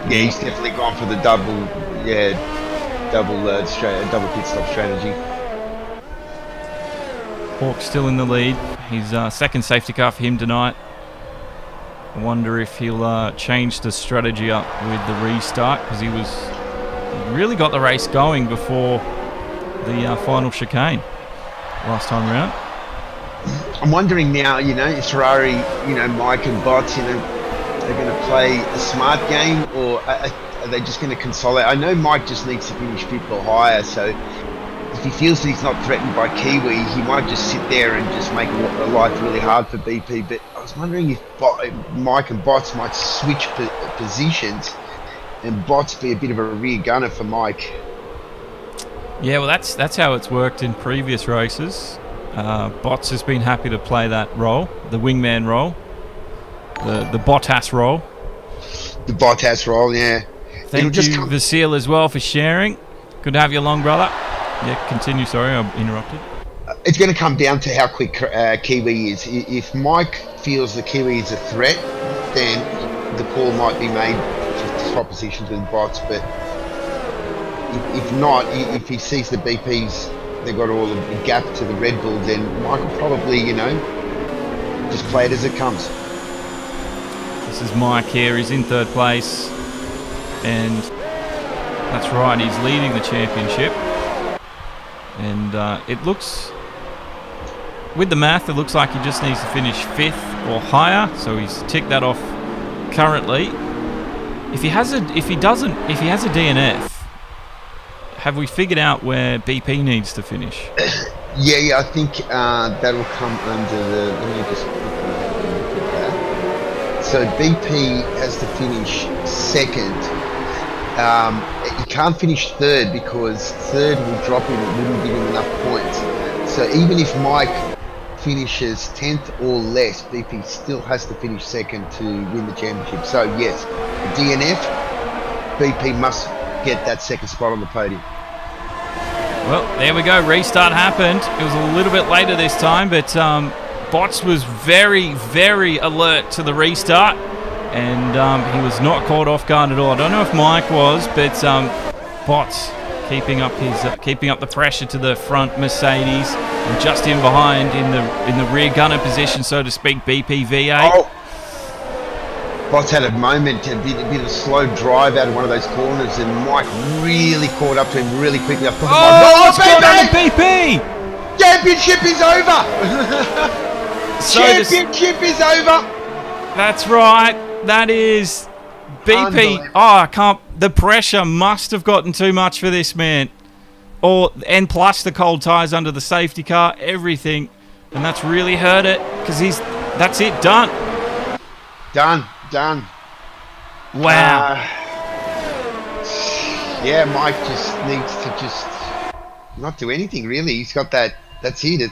Yeah, he's definitely gone for the double pit stop strategy. Hawk's still in the lead. His second safety car for him tonight. I wonder if he'll change the strategy up with the restart, because he really got the race going before the final chicane last time around. I'm wondering now, you know, if Ferrari, you know, Mike and Bots, you know, they're going to play a smart game, or are they just going to consolidate? I know Mike just needs to finish 5th or higher, so if he feels that he's not threatened by Kiwi, he might just sit there and just make life really hard for BP. But I was wondering if Mike and Bots might switch positions and Bots be a bit of a rear gunner for Mike. Yeah, well, that's how it's worked in previous races. Bots has been happy to play that role, the wingman role, the Bottas role. The Bottas role, yeah. Thank you, Vasile, as well, for sharing. Good to have you along, brother. Yeah, continue. Sorry, I interrupted. It's going to come down to how quick Kiwi is. If Mike feels the Kiwi is a threat, then the call might be made to swap positions with Bots. But if not, if he sees the BPs, they've got all the gap to the Red Bull, then Mike will probably, you know, just play it as it comes. This is Mike here. He's in 3rd place. And that's right, he's leading the championship. And it looks, with the math, it looks like he just needs to finish 5th or higher. So he's ticked that off currently. If he has a DNF, have we figured out where BP needs to finish? Yeah, I think that'll come under the. Let me just look at that. So BP has to finish 2nd. He can't finish 3rd because 3rd will drop him. It wouldn't give him enough points. So even if Mike finishes 10th or less, BP still has to finish 2nd to win the championship. So yes, the DNF, BP must get that 2nd spot on the podium. Well, there we go. Restart happened. It was a little bit later this time, but Bots was very, very alert to the restart, and he was not caught off guard at all. I don't know if Mike was, but Bots keeping up the pressure to the front Mercedes, and just in behind in the rear gunner position, so to speak, BP V8. Oh. Bots had a moment, a bit of slow drive out of one of those corners, and Mike really caught up to him really quickly. BP! Championship is over! Championship is over! That's right. That is BP. Oh, I can't. The pressure must have gotten too much for this man. And plus the cold tyres under the safety car, everything. And that's really hurt it, because that's it, done. Done. Wow. Yeah, Mike just needs to just not do anything, really. He's got that. That's it. I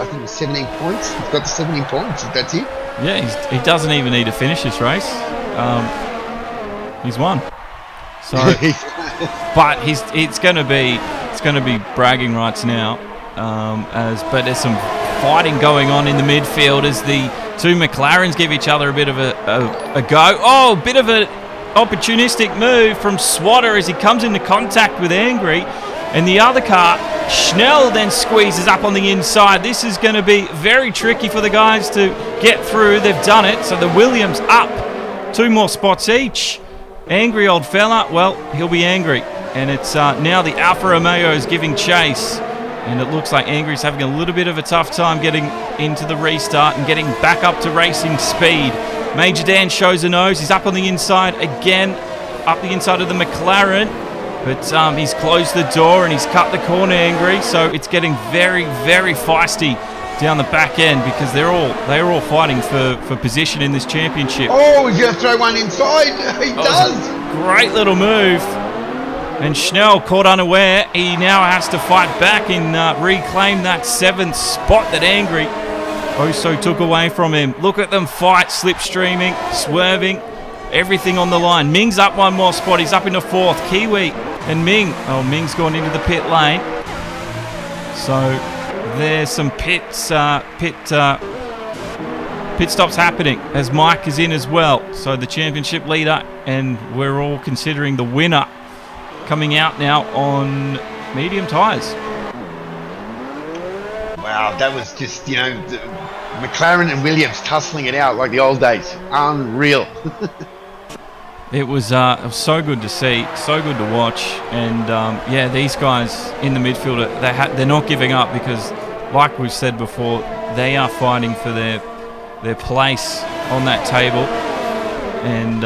think it was 17 points. He's got the 17 points. That's it. Yeah, he doesn't even need to finish this race. He's won. So, but it's going to be bragging rights now. But there's some fighting going on in the midfield as the two McLarens give each other a bit of a go. opportunistic move from Swatter as he comes into contact with Angry. And the other car, Schnell, then squeezes up on the inside. This is going to be very tricky for the guys to get through. They've done it. So the Williams up 2 more spots each. Angry old fella, well, he'll be angry. And it's now the Alfa Romeo is giving chase. And it looks like Angry's having a little bit of a tough time getting into the restart and getting back up to racing speed. Major Dan shows a nose. He's up on the inside again, up the inside of the McLaren. But he's closed the door and he's cut the corner, Angry. So it's getting very, very feisty down the back end because they're all fighting for position in this championship. Oh, he's going to throw one inside. He does. Great little move. And Schnell caught unaware. He now has to fight back and reclaim that 7th spot that Angry also took away from him. Look at them fight, slipstreaming, swerving, everything on the line. Ming's up 1 more spot. He's up into 4th. Kiwi and Ming. Oh, Ming's gone into the pit lane. So there's some pit stops happening as Mike is in as well. So the championship leader, and we're all considering the winner coming out now on medium tyres. Wow, that was just, McLaren and Williams tussling it out like the old days. Unreal. It was so good to see, so good to watch, and these guys in the midfield, they're not giving up because, like we've said before, they are fighting for their place on that table, and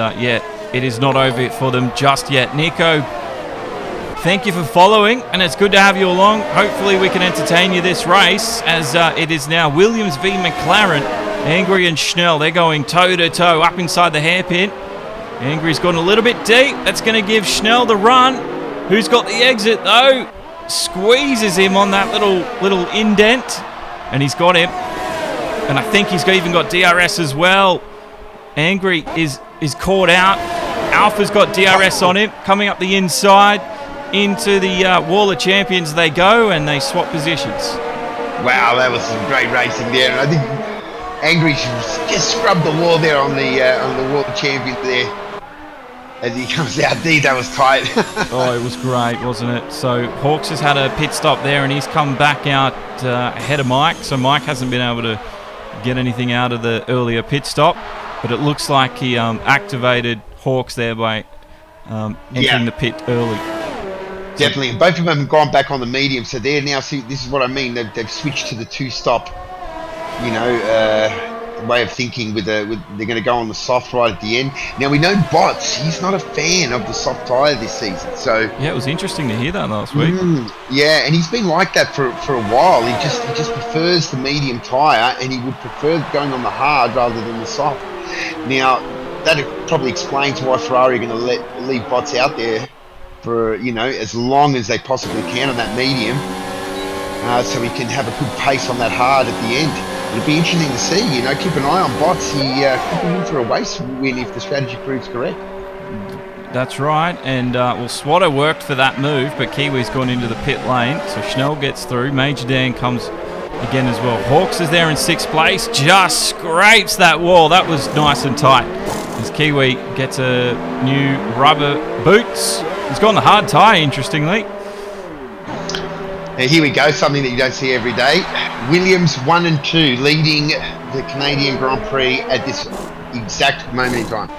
it is not over for them just yet. Nico, thank you for following, and it's good to have you along. Hopefully we can entertain you this race as it is now Williams v McLaren. Angry and Schnell, they're going toe-to-toe up inside the hairpin. Angry's gone a little bit deep. That's going to give Schnell the run. Who's got the exit, though? Squeezes him on that little indent, and he's got him. And I think he's even got DRS as well. Angry is caught out. Alpha's got DRS on him, coming up the inside. Into the Wall of Champions they go, and they swap positions. Wow, that was some great racing there. And I think Angry just scrubbed the wall there on the Wall of Champions there. As he comes out, that was tight. Oh, it was great, wasn't it? So Hawks has had a pit stop there, and he's come back out ahead of Mike. So Mike hasn't been able to get anything out of the earlier pit stop, but it looks like he activated Hawks there by entering the pit early. Definitely, and both of them have gone back on the medium, so they're now, see, this is what I mean, they've switched to the 2-stop, way of thinking they're going to go on the soft right at the end. Now we know Bots, he's not a fan of the soft tyre this season, so... Yeah, it was interesting to hear that last week. Yeah, and he's been like that for a while. He just prefers the medium tyre, and he would prefer going on the hard rather than the soft. Now, that probably explains why Ferrari are going to leave Bots out there for as long as they possibly can on that medium, so he can have a good pace on that hard at the end. It'll be interesting to see. Keep an eye on Bots. He could be in for a race win if the strategy proves correct. That's right, and Swatter worked for that move, but Kiwi's gone into the pit lane, so Schnell gets through. Major Dan comes again as well. Hawks is there in 6th place, just scrapes that wall. That was nice and tight. As Kiwi gets a new rubber boots. He's gone the hard tyre, interestingly. Now here we go, something that you don't see every day. Williams 1 and 2 leading the Canadian Grand Prix at this exact moment in time.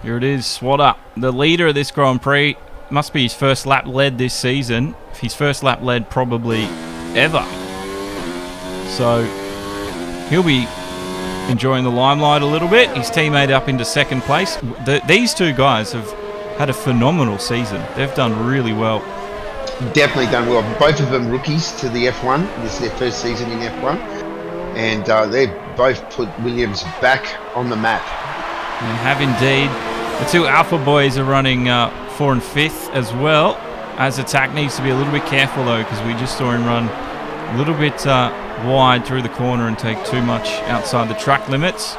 Here it is, Swatter, the leader of this Grand Prix. Must be his first lap led this season. His first lap led probably ever. So he'll be enjoying the limelight a little bit. His teammate up into 2nd place. These two guys have had a phenomenal season. They've done really well. Definitely done well. Both of them rookies to the F1. This is their first season in F1. And they both put Williams back on the map. And have indeed. The two Alpha boys are running 4th and 5th as well. As Attack needs to be a little bit careful though, because we just saw him run a little bit wide through the corner and take too much outside the track limits.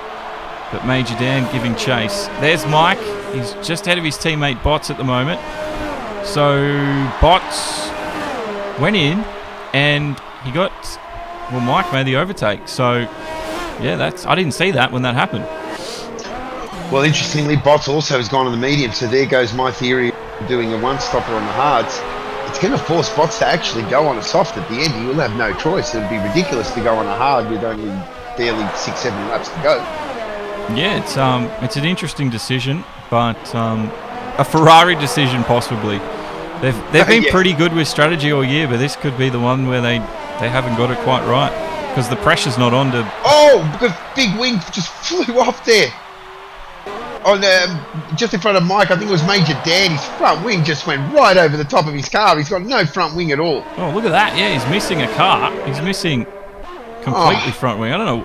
But Major Dan giving chase. There's Mike. He's just ahead of his teammate Bots at the moment. So Bots went in and he got... Well, Mike made the overtake. So, yeah, I didn't see that when that happened. Well, interestingly, Bots also has gone on the medium, so there goes my theory of doing a one-stopper on the hards. It's going to force Bots to actually go on a soft at the end. He will have no choice. It would be ridiculous to go on a hard with only barely 6-7 laps to go. Yeah, it's an interesting decision, but a Ferrari decision possibly. They've been pretty good with strategy all year, but this could be the one where they haven't got it quite right because the pressure's not on to. Oh, because Big Wing just flew off there. On just in front of Mike, I think it was Major Dan. His front wing just went right over the top of his car. He's got no front wing at all. Oh, look at that! Yeah, he's missing a car. He's missing completely front wing. I don't know.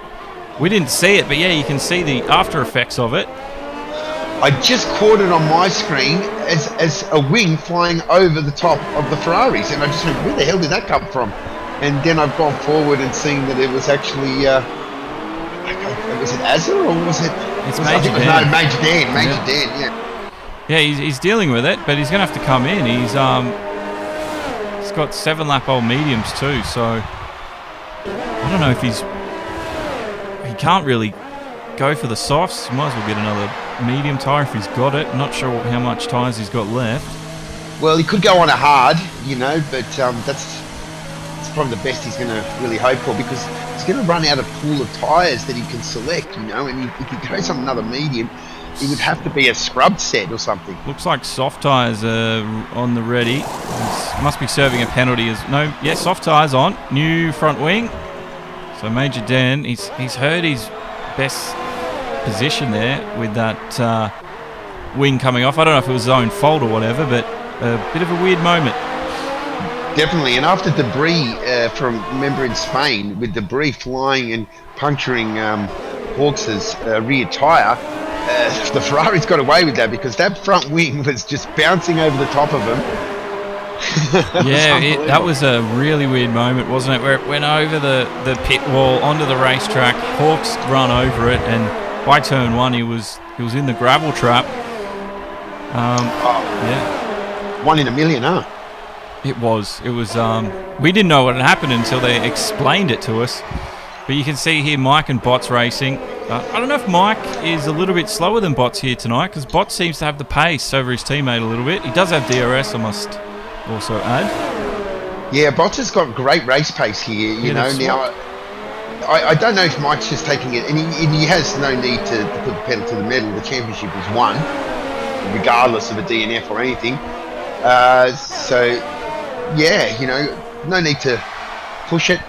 We didn't see it, but yeah, you can see the after effects of it. I just caught it on my screen as a wing flying over the top of the Ferraris, and I just went, where the hell did that come from? And then I've gone forward and seen that it was actually, was it Azza or was it? It's Major Dan. No, Major Dan. Major Dan, yeah. Yeah, he's dealing with it, but he's going to have to come in. He's got 7-lap old mediums too, so I don't know if he can't really go for the softs. He might as well get another medium tyre if he's got it. Not sure how much tyres he's got left. Well, he could go on a hard, but that's probably the best he's going to really hope for, because he's going to run out of pool of tyres that he can select, and if he goes on another medium, it would have to be a scrubbed set or something. Looks like soft tyres are on the ready. He must be serving a penalty. Soft tyres on. New front wing. So Major Dan, he's heard his best position there with that wing coming off. I don't know if it was his own fault or whatever, but a bit of a weird moment. Definitely, and after debris remember in Spain, with debris flying and puncturing Hawks' rear tyre, the Ferraris got away with that because that front wing was just bouncing over the top of him. Yeah, that was a really weird moment, wasn't it? Where it went over the pit wall onto the racetrack. Hawks run over it, and by turn one, he was in the gravel trap. Yeah, 1 in a million, huh? It was. We didn't know what had happened until they explained it to us. But you can see here Mike and Bots racing. I don't know if Mike is a little bit slower than Bots here tonight, because Bots seems to have the pace over his teammate a little bit. He does have DRS, I must also add. Yeah, Bots has got great race pace here, Now, I don't know if Mike's just taking it, and he has no need to put the pedal to the metal. The championship is won, regardless of a DNF or anything. No need to push it.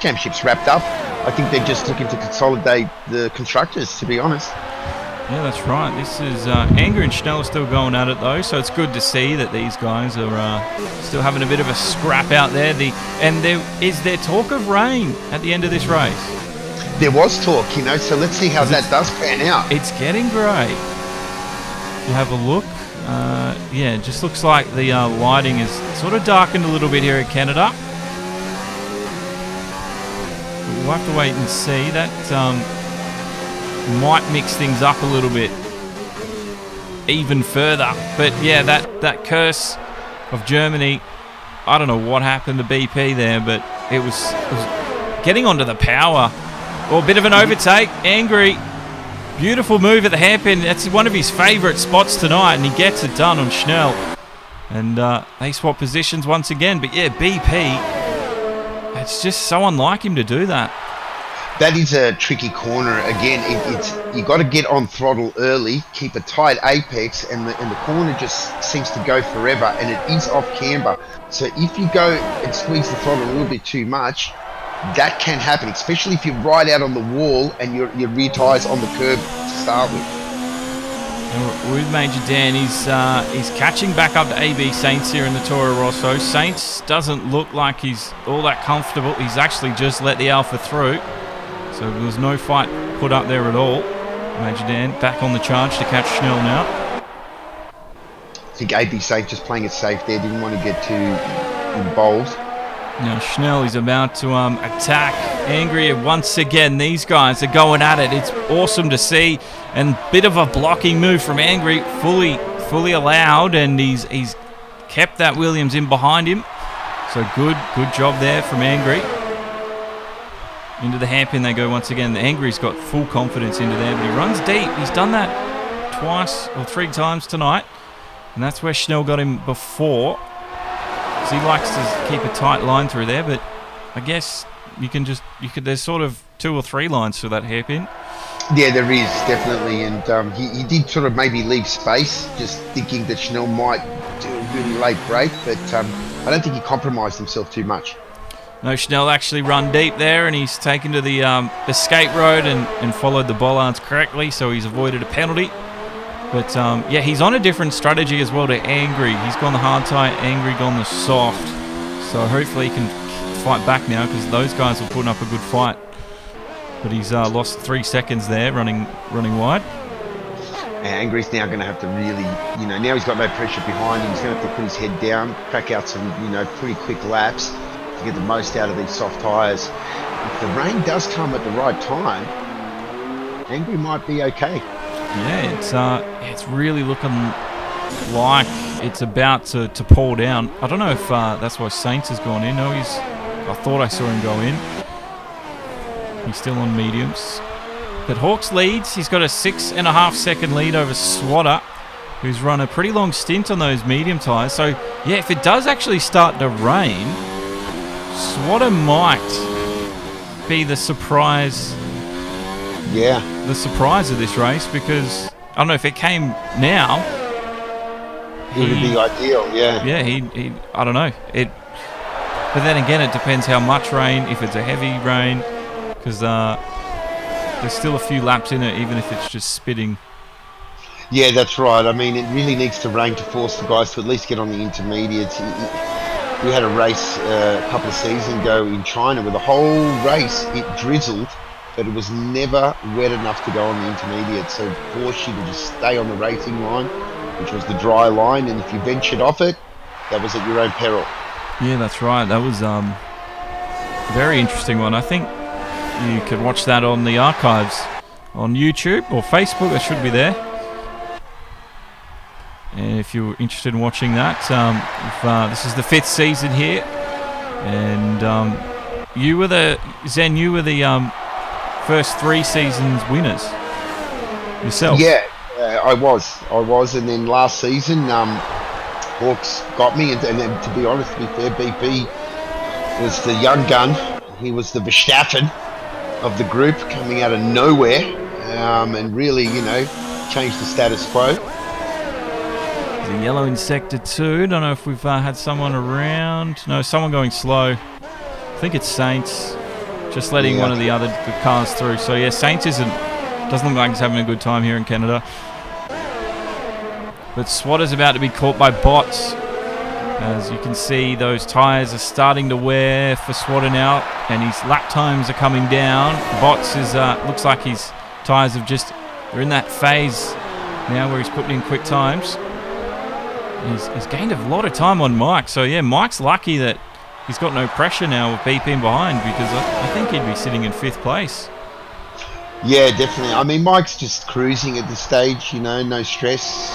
Championship's wrapped up. I think they're just looking to consolidate the constructors, to be honest. Yeah, that's right. This is Anger and Schnell are still going at it though, so it's good to see that these guys are still having a bit of a scrap out there. Is there talk of rain at the end of this race? There was talk, so let's see how that does pan out. It's getting grey. You have a look. It just looks like the lighting is sort of darkened a little bit here at Canada. We'll have to wait and see. That might mix things up a little bit even further. But yeah, that curse of Germany, I don't know what happened to BP there, but it was getting onto the power. Or a bit of an overtake. Angry. Beautiful move at the hairpin. That's one of his favourite spots tonight, and he gets it done on Schnell. And they swap positions once again. But yeah, BP, it's just so unlike him to do that. That is a tricky corner. Again, you got to get on throttle early, keep a tight apex, and the corner just seems to go forever, and it is off camber. So if you go and squeeze the throttle a little bit too much, that can happen, especially if you're right out on the wall and your rear tyre's on the curb to start with. And with Major Dan, he's catching back up to AB Saints here in the Toro Rosso. Saints doesn't look like he's all that comfortable. He's actually just let the Alpha through. So there was no fight put up there at all. Major Dan back on the charge to catch Schnell now. I think AB Saints just playing it safe there, didn't want to get too involved. Now Schnell is about to attack Angry once again. These guys are going at it. It's awesome to see, and bit of a blocking move from Angry, fully allowed, and he's kept that Williams in behind him. So good job there from Angry. Into the hairpin they go once again. The Angry's got full confidence into there, but he runs deep. He's done that twice or 3 times tonight, and that's where Schnell got him before. So he likes to keep a tight line through there, but I guess there's sort of 2 or 3 lines for that hairpin. Yeah, there is, definitely, and he did sort of maybe leave space, just thinking that Schnell might do a really late break, but I don't think he compromised himself too much. No, Schnell actually run deep there, and he's taken to the escape road and followed the bollards correctly, so he's avoided a penalty. But yeah, he's on a different strategy as well to Angry. He's gone the hard tight, Angry gone the soft. So hopefully he can fight back now, because those guys are putting up a good fight. But he's lost 3 seconds there, running wide. And Angry's now going to have to really, now he's got no pressure behind him. He's going to have to put his head down, crack out some, pretty quick laps to get the most out of these soft tyres. If the rain does come at the right time, Angry might be okay. Yeah, it's really looking like it's about to pour down. I don't know if that's why Saints has gone in. No, I thought I saw him go in. He's still on mediums. But Hawks leads. He's got a 6.5 second lead over Swatter, who's run a pretty long stint on those medium tyres. So, yeah, if it does actually start to rain, Swatter might be the surprise. Yeah. The surprise of this race, because I don't know if it came now. It would be ideal, yeah. Yeah, he I don't know. But then again, it depends how much rain, if it's a heavy rain, because there's still a few laps in it, even if it's just spitting. Yeah, that's right. I mean, it really needs to rain to force the guys to at least get on the intermediates. We had a race a couple of seasons ago in China where the whole race, it drizzled, but it was never wet enough to go on the intermediate, so it forced you to just stay on the racing line, which was the dry line, and if you ventured off it, that was at your own peril. Yeah, that's right. That was a very interesting one. I think you could watch that on the archives on YouTube or Facebook. It should be there. And if you're interested in watching that, this is the 5th season here, and you were the first 3 seasons winners yourself. Yeah, I was, and then last season, Hawks got me, and then, to be honest, to be fair, BP was the young gun. He was the Verstappen of the group, coming out of nowhere, and really, changed the status quo. The yellow in sector 2. Don't know if we've had someone around. No, someone going slow. I think it's Saints. Just letting one of the other cars through. So yeah, Saints doesn't look like he's having a good time here in Canada. But Swatter's about to be caught by Bots. As you can see, those tyres are starting to wear for Swatter now, and his lap times are coming down. Bots looks like his tyres they're in that phase now where he's putting in quick times. He's gained a lot of time on Mike. So yeah, Mike's lucky that he's got no pressure now with BP in behind, because I think he'd be sitting in 5th place. Yeah, definitely. I mean, Mike's just cruising at this stage, no stress,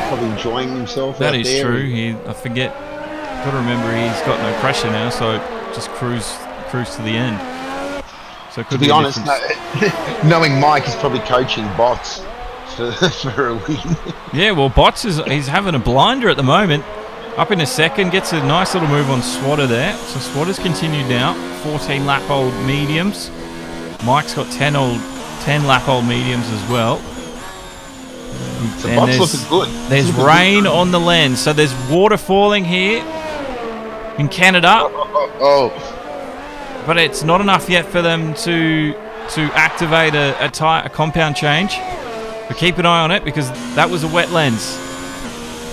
probably enjoying himself. That is true. Got to remember he's got no pressure now, so just cruise to the end. So it could to be honest, knowing Mike is probably coaching Bots for a win. Yeah, well, Bots he's having a blinder at the moment. Up in a second, gets a nice little move on Swatter there. So Swatter's continued now. 14 lap old mediums. Mike's got 10 lap old mediums as well. So Bots looking good. There's rain on the lens, so there's water falling here in Canada. But it's not enough yet for them to activate a compound change. But keep an eye on it, because that was a wet lens.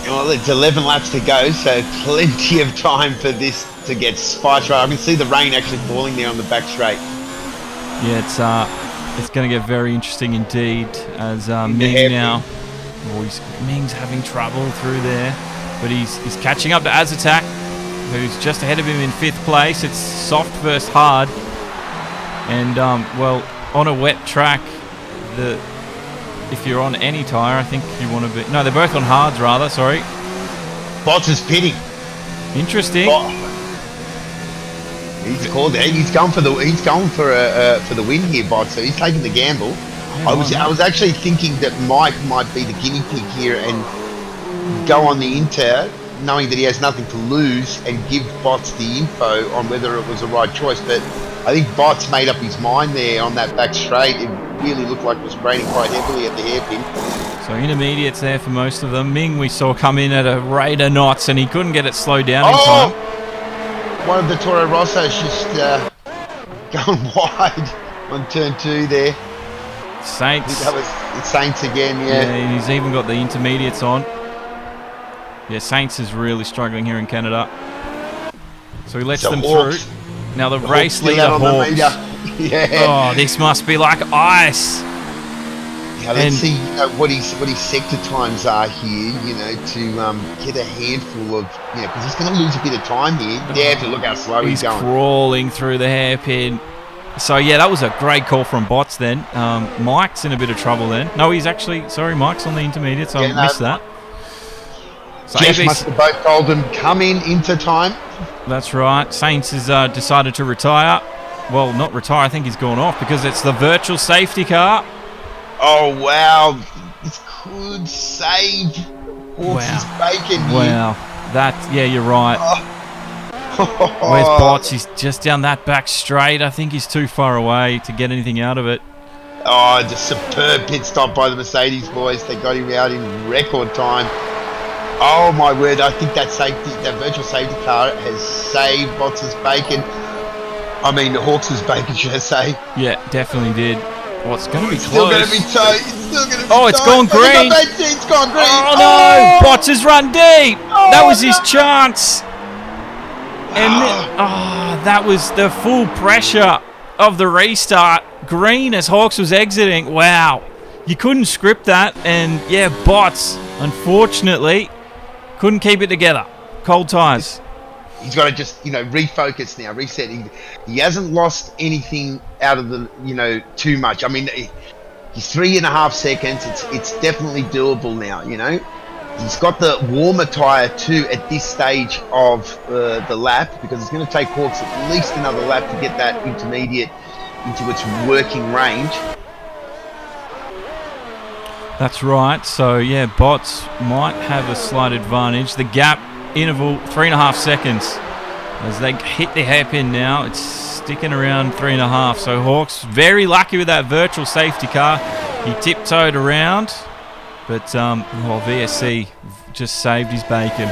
Well, it's 11 laps to go, so plenty of time for this to get spiced right. I can see the rain actually falling there on the back straight. Yeah, it's going to get very interesting indeed, as Ming now. Ming's having trouble through there, but he's catching up to Azatak, who's just ahead of him in 5th place. It's soft versus hard, and on a wet track, if you're on any tyre, I think you want to be... No, they're both on hards, rather, sorry. Bots is pitting. Interesting. He's called it. He's going for the win here, Bot. So he's taking the gamble. Yeah, I was actually thinking that Mike might be the guinea pig here and go on the Inter, knowing that he has nothing to lose, and give Bots the info on whether it was the right choice. But I think Bots made up his mind there on that back straight. It really looked like it was raining quite heavily at the hairpin. So intermediates there for most of them. Ming we saw come in at a rate of knots, and he couldn't get it slowed down in time. One of the Toro Rossos just going wide on turn 2 there. Saints. That was Saints again, yeah. Yeah, he's even got the intermediates on. Yeah, Saints is really struggling here in Canada. So he lets them Hawks. through. Now the race leader, on the Hawks. meter. Yeah. Oh, this must be like ice. Yeah, let's see what his sector times are here, to get a handful of, because he's going to lose a bit of time here. Yeah, to look how slow he's going. Crawling through the hairpin. So, yeah, that was a great call from Bots then. Mike's in a bit of trouble then. No, he's actually, sorry, Mike's on the intermediate, so I missed that. So Jeff must have both told him, come into time. That's right. Saints has decided to retire. Well, not retire, I think he's gone off because it's the virtual safety car. Oh, wow. This could save Hawks' bacon here. Wow. Yeah, you're right. Where's Bots? He's just down that back straight. I think he's too far away to get anything out of it. Oh, just superb pit stop by the Mercedes boys. They got him out in record time. Oh, my word. I think that virtual safety car has saved Bots' bacon. I mean, the Hawks' bacon, should I say. Yeah, definitely did. What's going to be close? Still going to be tight. It's still going to be it's gone green. It's gone green. Oh, no. Bots has run deep. That was his chance. And that was the full pressure of the restart. Green as Hawks was exiting. Wow. You couldn't script that. And, yeah, Bots, unfortunately, couldn't keep it together. Cold tires. He's got to just, refocus now, reset. He hasn't lost anything out of the, too much. I mean, he's 3.5 seconds. It's definitely doable now, He's got the warmer tyre too at this stage of the lap, because it's going to take Hawks at least another lap to get that intermediate into its working range. That's right. So, yeah, Bots might have a slight advantage. The gap interval 3.5 seconds as they hit the hairpin now. It's sticking around 3.5. So Hawks very lucky with that virtual safety car. He tiptoed around, but VSC just saved his bacon.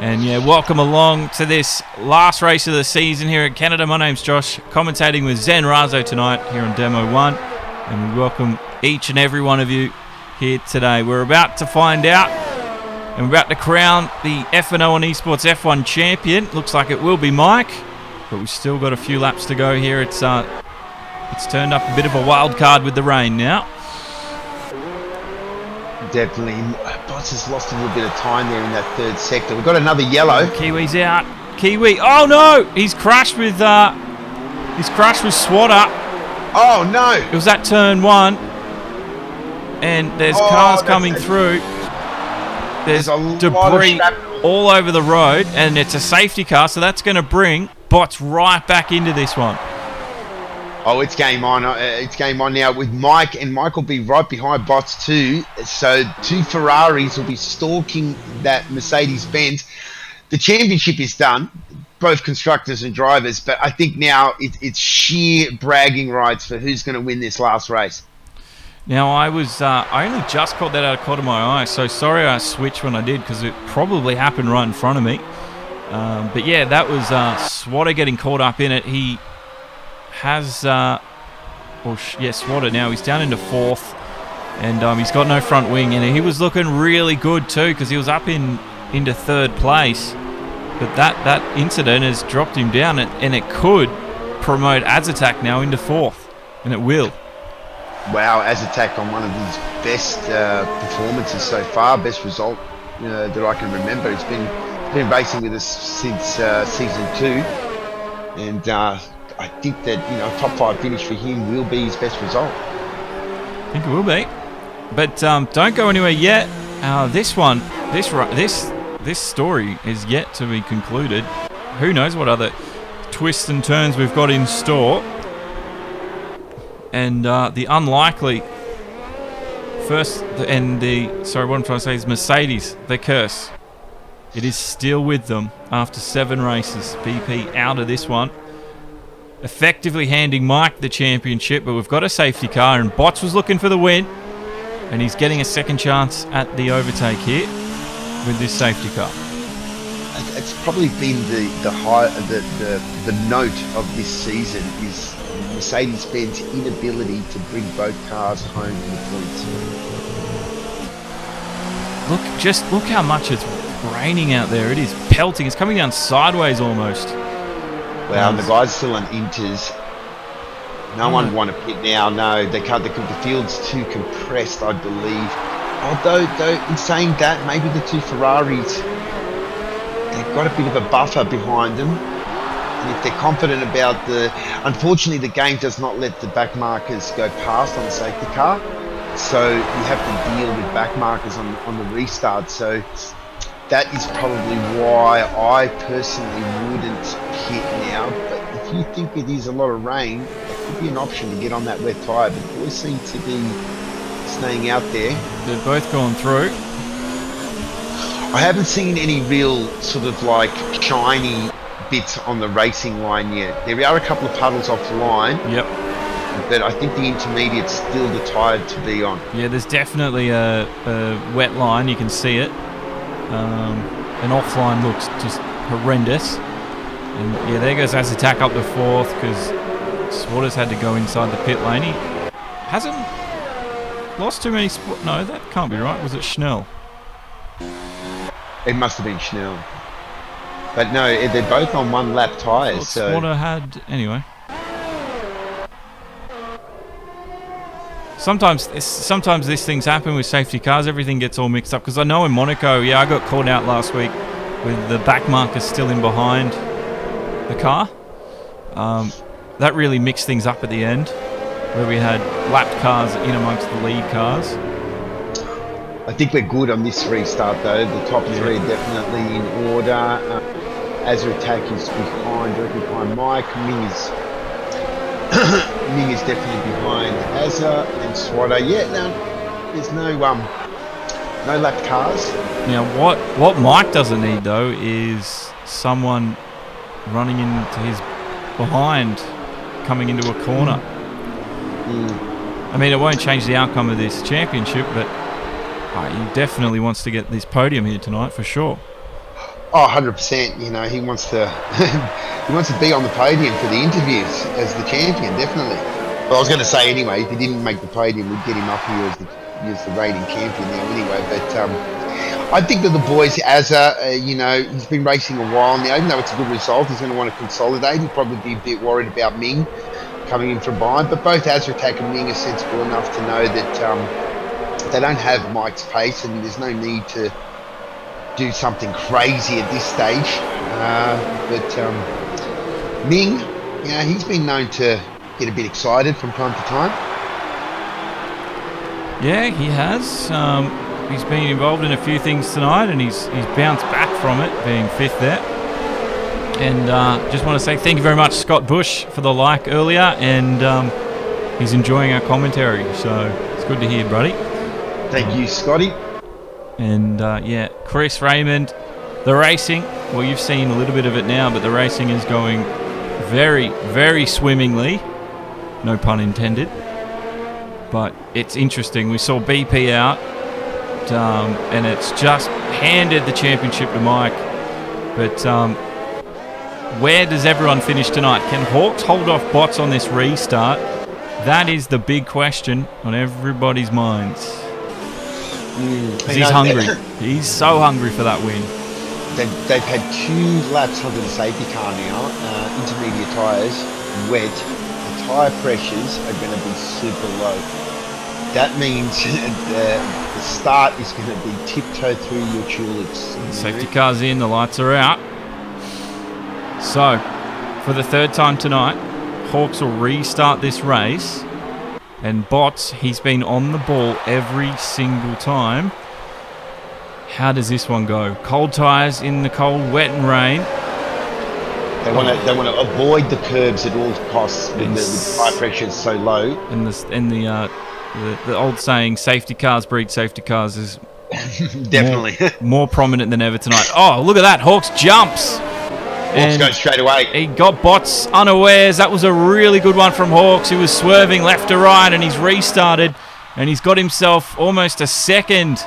And yeah, welcome along to this last race of the season here at Canada. My name's Josh, commentating with Zen Razo tonight here on Demo 1, and we welcome each and every one of you here today. We're about to find out, and we're about to crown the FNL1 eSports F1 champion. Looks like it will be Mike, but we've still got a few laps to go here. It's turned up a bit of a wild card with the rain now. Definitely. Bots has lost a little bit of time there in that third sector. We've got another yellow. Kiwi's out. Kiwi. Oh no! He's crashed with Swatter. Oh no! It was at turn 1. And there's cars coming through. There's debris all over the road, and it's a safety car, so that's going to bring Bots right back into this one. Oh, it's game on. It's game on now with Mike, and Mike will be right behind Bots too. So 2 Ferraris will be stalking that Mercedes-Benz. The championship is done, both constructors and drivers, but I think now it's sheer bragging rights for who's going to win this last race. Now, I only just caught that out of corner of my eye, so sorry I switched when I did, because it probably happened right in front of me. But yeah, that was Swatter getting caught up in it. He has, Swatter now. He's down into 4th, and he's got no front wing, and he was looking really good too, because he was up into 3rd place. But that incident has dropped him down, and it could promote Azatak now into 4th, and it will. Wow, Azatak on one of his best performances so far, best result that I can remember. He's been racing with us since season 2, and I think that a top 5 finish for him will be his best result. I think it will be, but don't go anywhere yet. This story is yet to be concluded. Who knows what other twists and turns we've got in store. And the unlikely what I'm trying to say is Mercedes, the curse. It is still with them after 7 races. BP out of this one. Effectively handing Mike the championship, but we've got a safety car, and Botts was looking for the win. And he's getting a second chance at the overtake here with this safety car. It's probably been the note of this season is Mercedes-Benz inability to bring both cars home in the points. Look how much it's raining out there. It is pelting. It's coming down sideways almost. Well, and the guys are still on inters. No one want to pit now. No, they can't. The field's too compressed, I believe. Although, in saying that, maybe the 2 Ferraris, they've got a bit of a buffer behind them. And if they're confident about unfortunately the game does not let the back markers go past on the safety car. So you have to deal with back markers on the restart. So that is probably why I personally wouldn't pit now. But if you think it is a lot of rain, it could be an option to get on that wet tyre. But the boys seem to be staying out there. They've both gone through. I haven't seen any real sort of like shiny bits on the racing line yet. There are a couple of puddles off the line. Yep. But I think the intermediate's still the tyre to be on. Yeah, there's definitely a wet line. You can see it. An offline looks just horrendous. And yeah, there goes as attack up the 4th because Swatters had to go inside the pit lane. He hasn't lost too many no, that can't be right. Was it Schnell? It must have been Schnell. But no, they're both on 1 lap tyres. So Swatter had anyway. Sometimes these things happen with safety cars. Everything gets all mixed up. Because I know in Monaco, I got called out last week with the back markers still in behind the car. That really mixed things up at the end, where we had lapped cars in amongst the lead cars. I think we're good on this restart though. The top 3 are definitely in order. Azratak is directly behind Mike. Ming is definitely behind Azza and Swatter. Yeah, no, there's no lapped cars. Now, what Mike doesn't need though is someone running into his behind, coming into a corner. I mean, it won't change the outcome of this championship, but he definitely wants to get this podium here tonight for sure. Oh, 100%. You know, he wants to he wants to be on the podium for the interviews as the champion, definitely. Well, I was going to say anyway, if he didn't make the podium, we'd get him up here as the reigning champion now anyway. But I think that the boys, he's been racing a while now. Even though it's a good result, he's going to want to consolidate. He'll probably be a bit worried about Ming coming in from behind. But both Azratak and Ming are sensible enough to know that they don't have Mike's pace, and there's no need to do something crazy at this stage. But Ming, he's been known to get a bit excited from time to time. Yeah, he has. He's been involved in a few things tonight, and he's bounced back from it, being 5th there. And just want to say thank you very much, Scott Bush, for the like earlier, and he's enjoying our commentary, so it's good to hear, buddy. Thank you, Scotty. And Chris Raymond, the racing, well, you've seen a little bit of it now, but the racing is going very, very swimmingly. No pun intended. But it's interesting. We saw BP out, and it's just handed the championship to Mike. But where does everyone finish tonight? Can Hawks hold off Botts on this restart? That is the big question on everybody's minds. He's hungry. He's so hungry for that win. They've had 2 laps under the safety car now. Intermediate tyres, wet. The tyre pressures are going to be super low. That means the start is going to be tiptoe through your tulips. Safety car's in, the lights are out. So, for the 3rd time tonight, Hawks will restart this race. And Botts, he's been on the ball every single time. How does this one go? Cold tyres in the cold, wet and rain. They want to avoid the curbs at all costs when the tire pressure is so low. And the old saying, "Safety cars breed safety cars," is definitely more prominent than ever tonight. Oh, look at that! Hawks jumps. Hawks goes straight away. He got Bots unawares. That was a really good one from Hawks. He was swerving left to right, and he's restarted, and he's got himself almost a second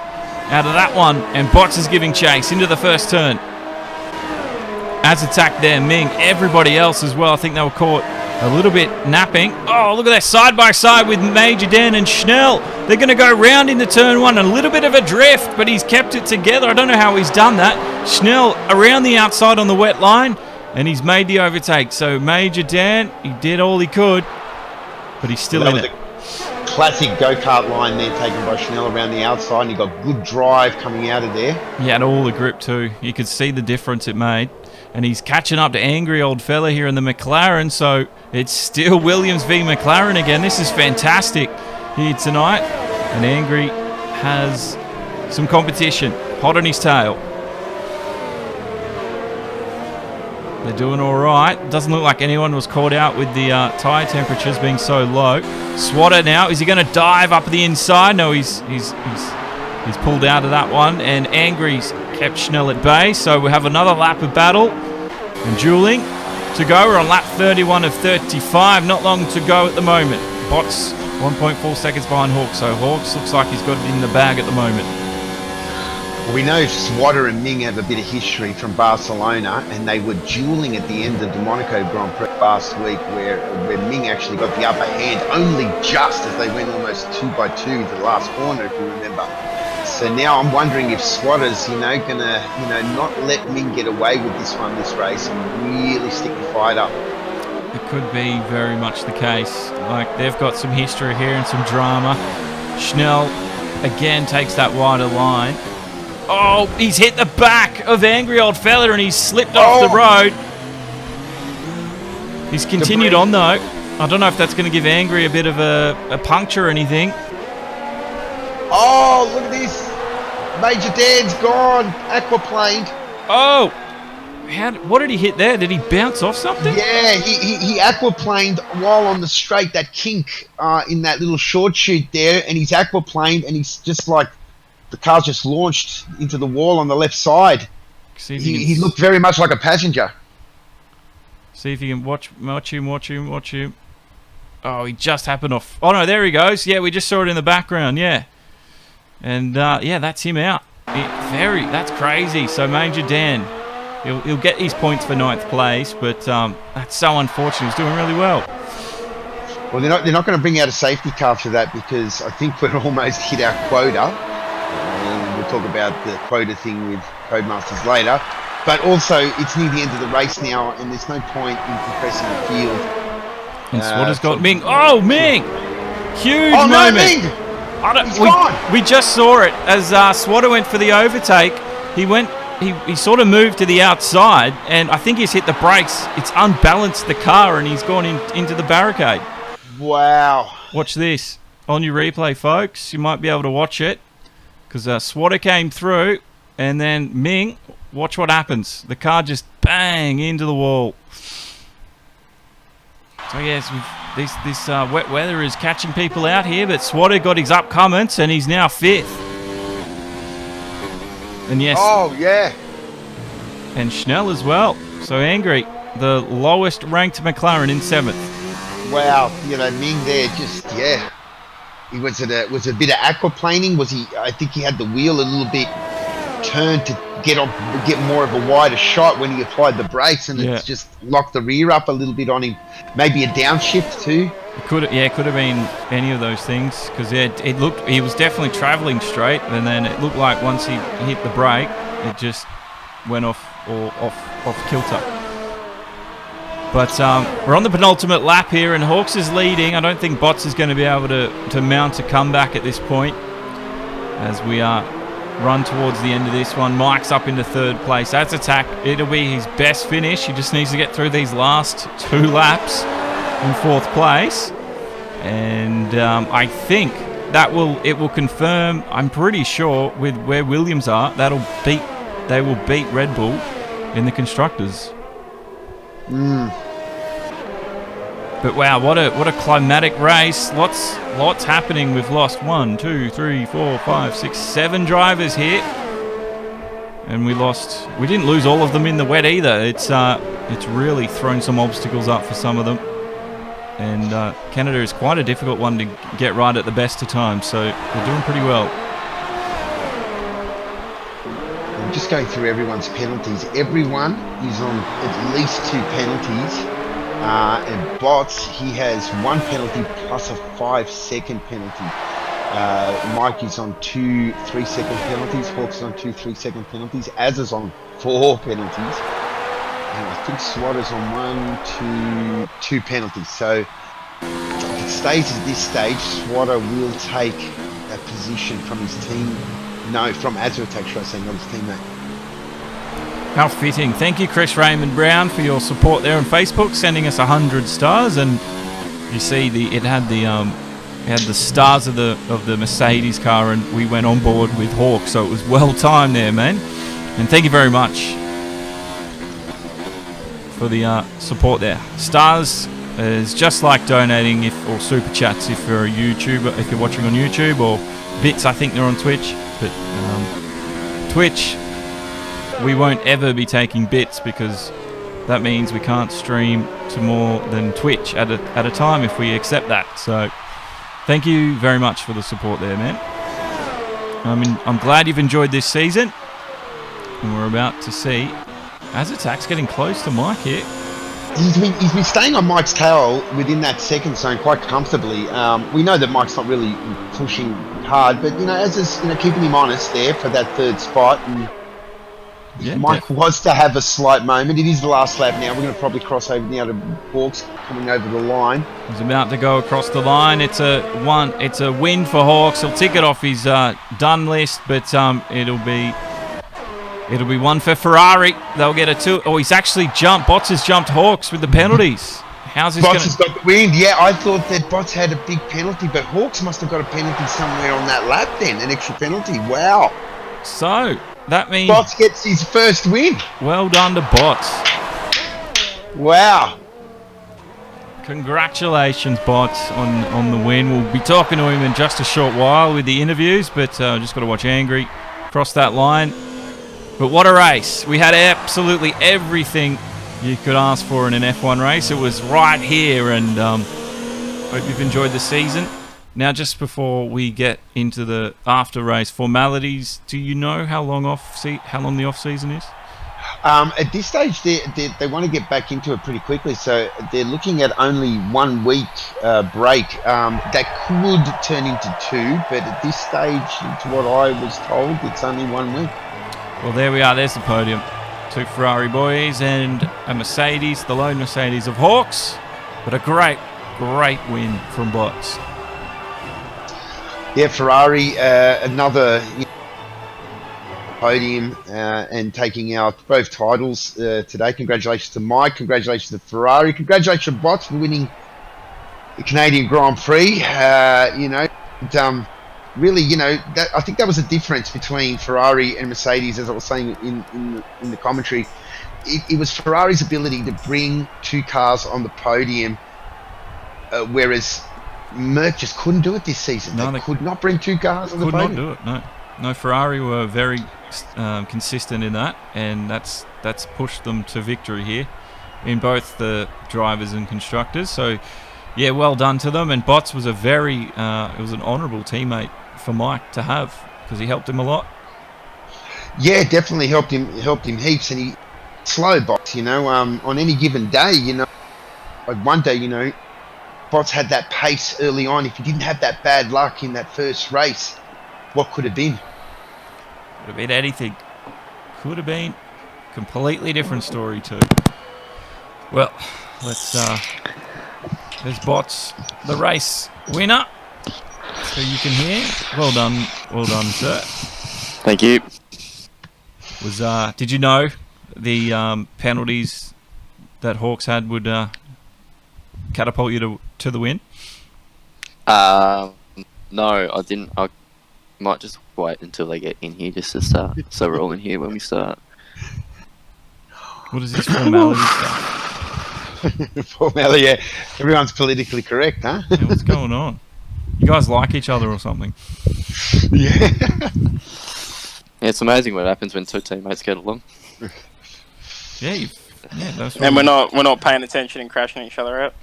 out of that one. And Bots is giving chase into the first turn. As attack there, Ming. Everybody else as well. I think they were caught a little bit napping. Oh, look at that side by side with Major Dan and Schnell. They're going to go round into turn one. A little bit of a drift, but he's kept it together. I don't know how he's done that. Schnell around the outside on the wet line, and he's made the overtake. So Major Dan, he did all he could, but he's still in it. Classic go-kart line there taken by Schnell around the outside, and he got good drive coming out of there. He had all the grip too. You could see the difference it made. And he's catching up to angry old fella here in the McLaren, so it's still Williams v McLaren again. This is fantastic here tonight. And Angry has some competition, hot on his tail. They're doing all right. Doesn't look like anyone was caught out with the tyre temperatures being so low. Swatter now, is he going to dive up the inside? No, he's pulled out of that one, and Angry's kept Schnell at bay, so we have another lap of battle and dueling to go. We're on lap 31 of 35, not long to go at the moment. Bots 1.4 seconds behind Hawks, so Hawks looks like he's got it in the bag at the moment. Well, we know Swatter and Ming have a bit of history from Barcelona, and they were dueling at the end of the Monaco Grand Prix last week, where Ming actually got the upper hand only just as they went almost 2 by 2 to the last corner, if you remember. So now I'm wondering if Swatter's, gonna, not let Ming get away with this race, and really stick the fight up. It could be very much the case. Like, they've got some history here and some drama. Schnell again takes that wider line. Oh, he's hit the back of angry old fella, and he's slipped off the road. He's continued on though. I don't know if that's going to give Angry a bit of a puncture or anything. Oh, look at this. Major Dan's gone. Aquaplaned. Oh. What did he hit there? Did he bounce off something? Yeah, he aquaplaned while on the straight, that kink in that little short shoot there, and he's aquaplaned, and he's just like, the car's just launched into the wall on the left side. He looked very much like a passenger. See if you can watch him. Oh, he just happened off. Oh no, there he goes. Yeah, we just saw it in the background. Yeah. And yeah, that's him out. That's crazy. So Major Dan, he'll get his points for 9th place, but that's so unfortunate. He's doing really well. Well, they're not going to bring out a safety car for that, because I think we're almost hit our quota. And we'll talk about the quota thing with Codemasters later. But also, it's near the end of the race now, and there's no point in compressing the field. And Swatter's got Ming. Oh, Ming! Huge moment. No, Ming! We just saw it as Swatter went for the overtake. He sort of moved to the outside, and I think he's hit the brakes. It's unbalanced the car, and he's gone into the barricade. Wow. Watch this. On your replay, folks. You might be able to watch it, because Swatter came through, and then Ming, watch what happens. The car just bang into the wall. So yes, this wet weather is catching people out here, but Swatter got his upcomings, and he's now 5th. And yes. Oh, yeah. And Schnell as well. So Angry, the lowest ranked McLaren in 7th. Wow, Ming there just, yeah. Was it a bit of aquaplaning? I think he had the wheel a little bit turned to get more of a wider shot when he applied the brakes, and it's just locked the rear up a little bit on him. Maybe a downshift too. It could have been any of those things, because he was definitely travelling straight, and then it looked like once he hit the brake, it just went off kilter. But we're on the penultimate lap here, and Hawks is leading. I don't think Bots is going to be able to mount a comeback at this point, as we run towards the end of this one. Mike's up into 3rd place. That's attack. It'll be his best finish. He just needs to get through these last 2 laps in 4th place, and I think it will confirm. I'm pretty sure with where Williams are, they will beat Red Bull in the constructors. But wow, what a climatic race. Lots happening. We've lost 1, 2, 3, 4, 5, 6, 7 drivers here. And we didn't lose all of them in the wet either. It's really thrown some obstacles up for some of them. And Canada is quite a difficult one to get right at the best of times, so they're doing pretty well. I'm just going through everyone's penalties. Everyone is on at least 2 penalties. And Bots, he has 1 penalty plus a 5-second penalty. Mike is on 2 3-second penalties. Hawks is on 2 3-second penalties. Az is on 4 penalties. And I think SWAT is on 2 penalties. So if it stays at this stage, SWAT will take a position from his team. No, from Azurattack, should I say, not his teammate. How fitting. Thank you, Chris Raymond Brown, for your support there on Facebook, sending us 100 stars. And you see, it had the stars of the Mercedes car, and we went on board with Hawk, so it was well timed there, man. And thank you very much for the support there. Stars is just like donating or super chats if you're a YouTuber, if you're watching on YouTube, or bits. I think they're on Twitch, but Twitch, we won't ever be taking bits because that means we can't stream to more than Twitch at a time if we accept that. So thank you very much for the support there, man. I'm glad you've enjoyed this season, and we're about to see Azurattack's getting close to Mike here. He's been staying on Mike's tail within that second zone quite comfortably. We know that Mike's not really pushing hard, but Az is keeping him honest there for that 3rd spot. And yeah, Mike was to have a slight moment. It is the last lap now. We're going to probably cross over now to Hawks coming over the line. He's about to go across the line. It's a win for Hawks. He'll tick it off his done list, but it'll be one for Ferrari. They'll get a 2. Oh, he's actually jumped. Bots has jumped Hawks with the penalties. How's this Bots has got the win. Yeah, I thought that Bots had a big penalty, but Hawks must have got a penalty somewhere on that lap then, an extra penalty. Wow. So that means Bots gets his first win. Well done to Bots. Wow. Congratulations, Bots, on the win. We'll be talking to him in just a short while with the interviews, but just got to watch Angry cross that line. But what a race. We had absolutely everything you could ask for in an F1 race. It was right here, and hope you've enjoyed the season. Now, just before we get into the after-race formalities, do you know how long the off-season is? At this stage, they want to get back into it pretty quickly, so they're looking at only 1 week break. That could turn into 2, but at this stage, to what I was told, it's only 1 week. Well, there we are. There's the podium. 2 Ferrari boys and a Mercedes, the lone Mercedes of Hawks. But a great win from Bots. Yeah, Ferrari, another podium and taking out both titles today. Congratulations to Mike. Congratulations to Ferrari. Congratulations to Bots for winning the Canadian Grand Prix. Really, I think that was a difference between Ferrari and Mercedes, as I was saying in the commentary. It was Ferrari's ability to bring 2 cars on the podium, whereas Merc just couldn't do it this season. No, they could not bring 2 cars on the podium. Could not do it, no. Ferrari were very consistent in that, and that's pushed them to victory here in both the drivers and constructors. So, yeah, well done to them. And Bots was it was an honourable teammate for Mike to have, because he helped him a lot. Yeah, definitely helped him heaps. And he slow Bots, on any given day, like one day, Bots had that pace early on. If he didn't have that bad luck in that first race, what could have been? Could have been anything. Could have been completely different story too. Well, there's Bots, the race winner. So you can hear. Well done, sir. Thank you. Did you know the penalties that Hawks had would catapult you to the win? No, I didn't. I might just wait until they get in here just to start, so we're all in here when we start. What is this formality stuff? Formality, yeah. Everyone's politically correct, huh? Yeah, what's going on? You guys like each other or something? Yeah. Yeah, it's amazing what happens when two teammates get along. Yeah, that's And we're not paying attention and crashing each other out.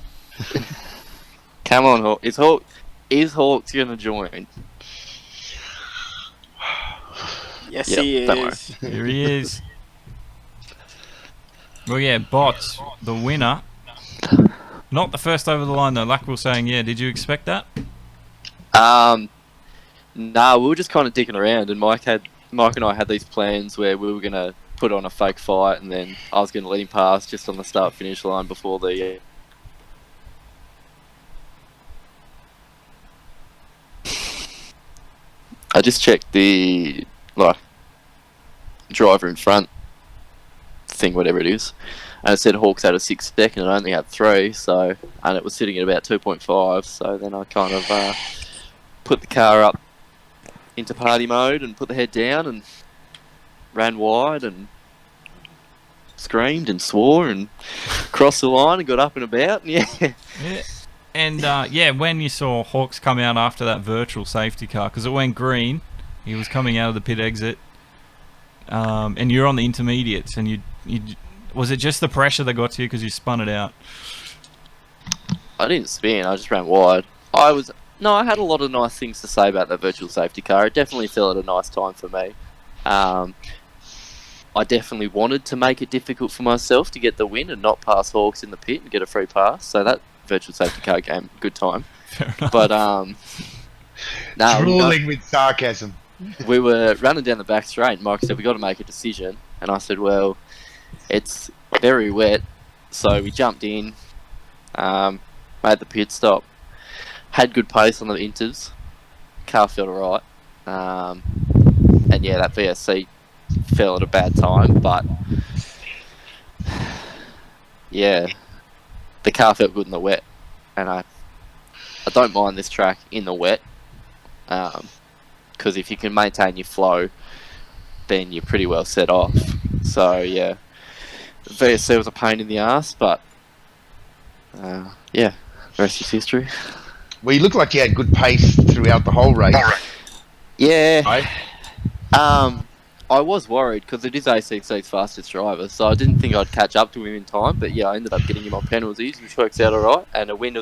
Come on, Hawk. Is Hawks gonna join? Yes, Yep, he don't worry. is. Here he is. Well, yeah, Bots, the winner. Not the first over the line though. Like we were saying, yeah. Did you expect that? Nah, we were just kind of dicking around, and Mike and I had these plans where we were gonna put on a fake fight, and then I was gonna let him pass just on the start finish line before the. I just checked the driver in front thing, whatever it is, and it said Hawks had a 6 second and only had 3, so, and it was sitting at about 2.5. So then I kind of put the car up into party mode and put the head down and ran wide and screamed and swore and crossed the line and got up and about. And yeah. And when you saw Hawks come out after that virtual safety car, because it went green, he was coming out of the pit exit, and you're on the intermediates, and you was it just the pressure that got to you because you spun it out? I didn't spin, I just ran wide. I had a lot of nice things to say about that virtual safety car. It definitely fell at a nice time for me. I definitely wanted to make it difficult for myself to get the win and not pass Hawks in the pit and get a free pass. So that virtual safety car game, good time. Fair enough. But Drooling with sarcasm. we were running down the back straight, and Mike said, we got to make a decision. And I said, well, it's very wet. So we jumped in, made the pit stop, had good pace on the inters, car felt alright. And yeah, that VSC fell at a bad time, but yeah, the car felt good in the wet. And I don't mind this track in the wet, because if you can maintain your flow, then you're pretty well set off. So yeah, VSC was a pain in the ass, but yeah, the rest is history. Well, you look like you had good pace throughout the whole race. Yeah, Right? I was worried because it is ACC's fastest driver, so I didn't think I'd catch up to him in time. But yeah, I ended up getting him on penalties, which works out alright. And a win's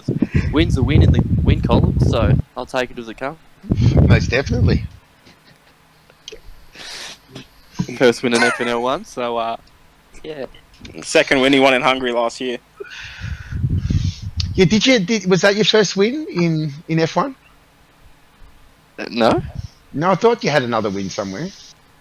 a win in the win column, so I'll take it as it comes. Most definitely. First win in FNL1, so yeah. Second win he won in Hungary last year. Yeah, was that your first win in F1? No? No, I thought you had another win somewhere.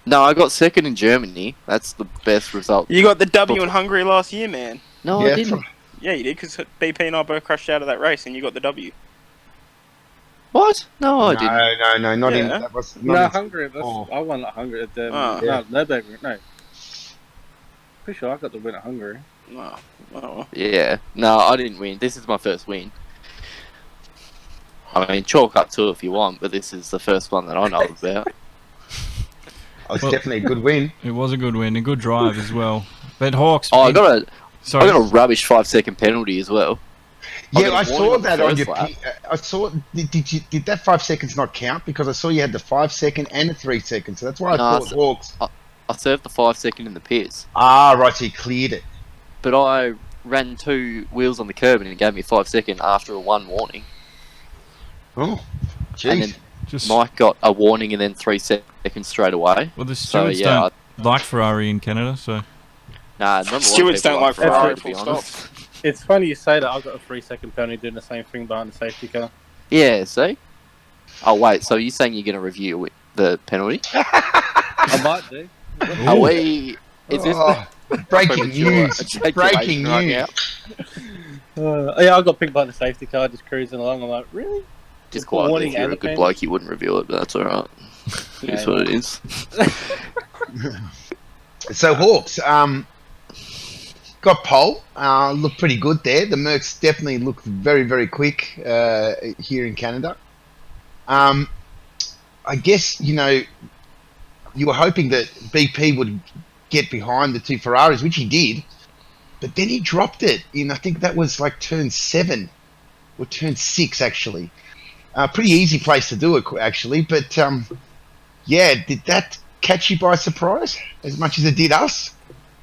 No, I got second in Germany. That's the best result. You got the W in Hungary last year, man. No, Yeah, I didn't. Yeah, you did, because BP and I both crashed out of that race, and you got the W. What? No, I didn't. No, not in. Yeah. That was No, not in, Hungary. Oh. I won at Hungary. At Oh. Yeah. Nürburgring. No. Pretty sure I got the win at Hungary. Oh, well. Yeah. No, I didn't win. This is my first win. I mean, chalk up to it if you want, but this is the first one that I know about. It was Well- definitely a good win. It was a good win, a good drive as well. But Hawks. Oh, I got sorry. a rubbish 5-second penalty as well. Yeah, got a I warning saw on the that on first your. lap. I saw. Did that 5 seconds not count? Because I saw you had the 5 second and the 3 seconds. So that's why I No, thought Hawks. I served the 5-second in the pits, Ah, right. So you cleared it. but I ran 2 wheels on the curb and it gave me a 5-second after a 1 warning. Oh, And jeez. then Just, Mike got a warning and then 3 seconds straight away. well, the So stewards yeah, don't like Ferrari in Canada, so nah, not a lot of Stewards people don't like Ferrari, Ferrari, to be full honest. It's funny you say that. I got a 3-second penalty doing the same thing behind the safety car. Yeah, see? Oh, wait, so you're saying you're going to review the penalty? I might do. Are we... Is this Oh, breaking premature news! ejaculation Breaking right news! now? Yeah, I got picked by the safety car just cruising along. I'm like, really? Just quietly, Warning if you're and a a good pen. bloke, you wouldn't reveal it, but that's alright. It is what it is. So Hawks, got pole. Looked pretty good there. The Mercs definitely looked very, very quick here in Canada. I guess you were hoping that BP would get behind the 2 Ferraris, which he did. but then he dropped it in, I think that was like turn 7 or turn 6 actually. Pretty easy place to do it actually, but yeah, did that catch you by surprise as much as it did us?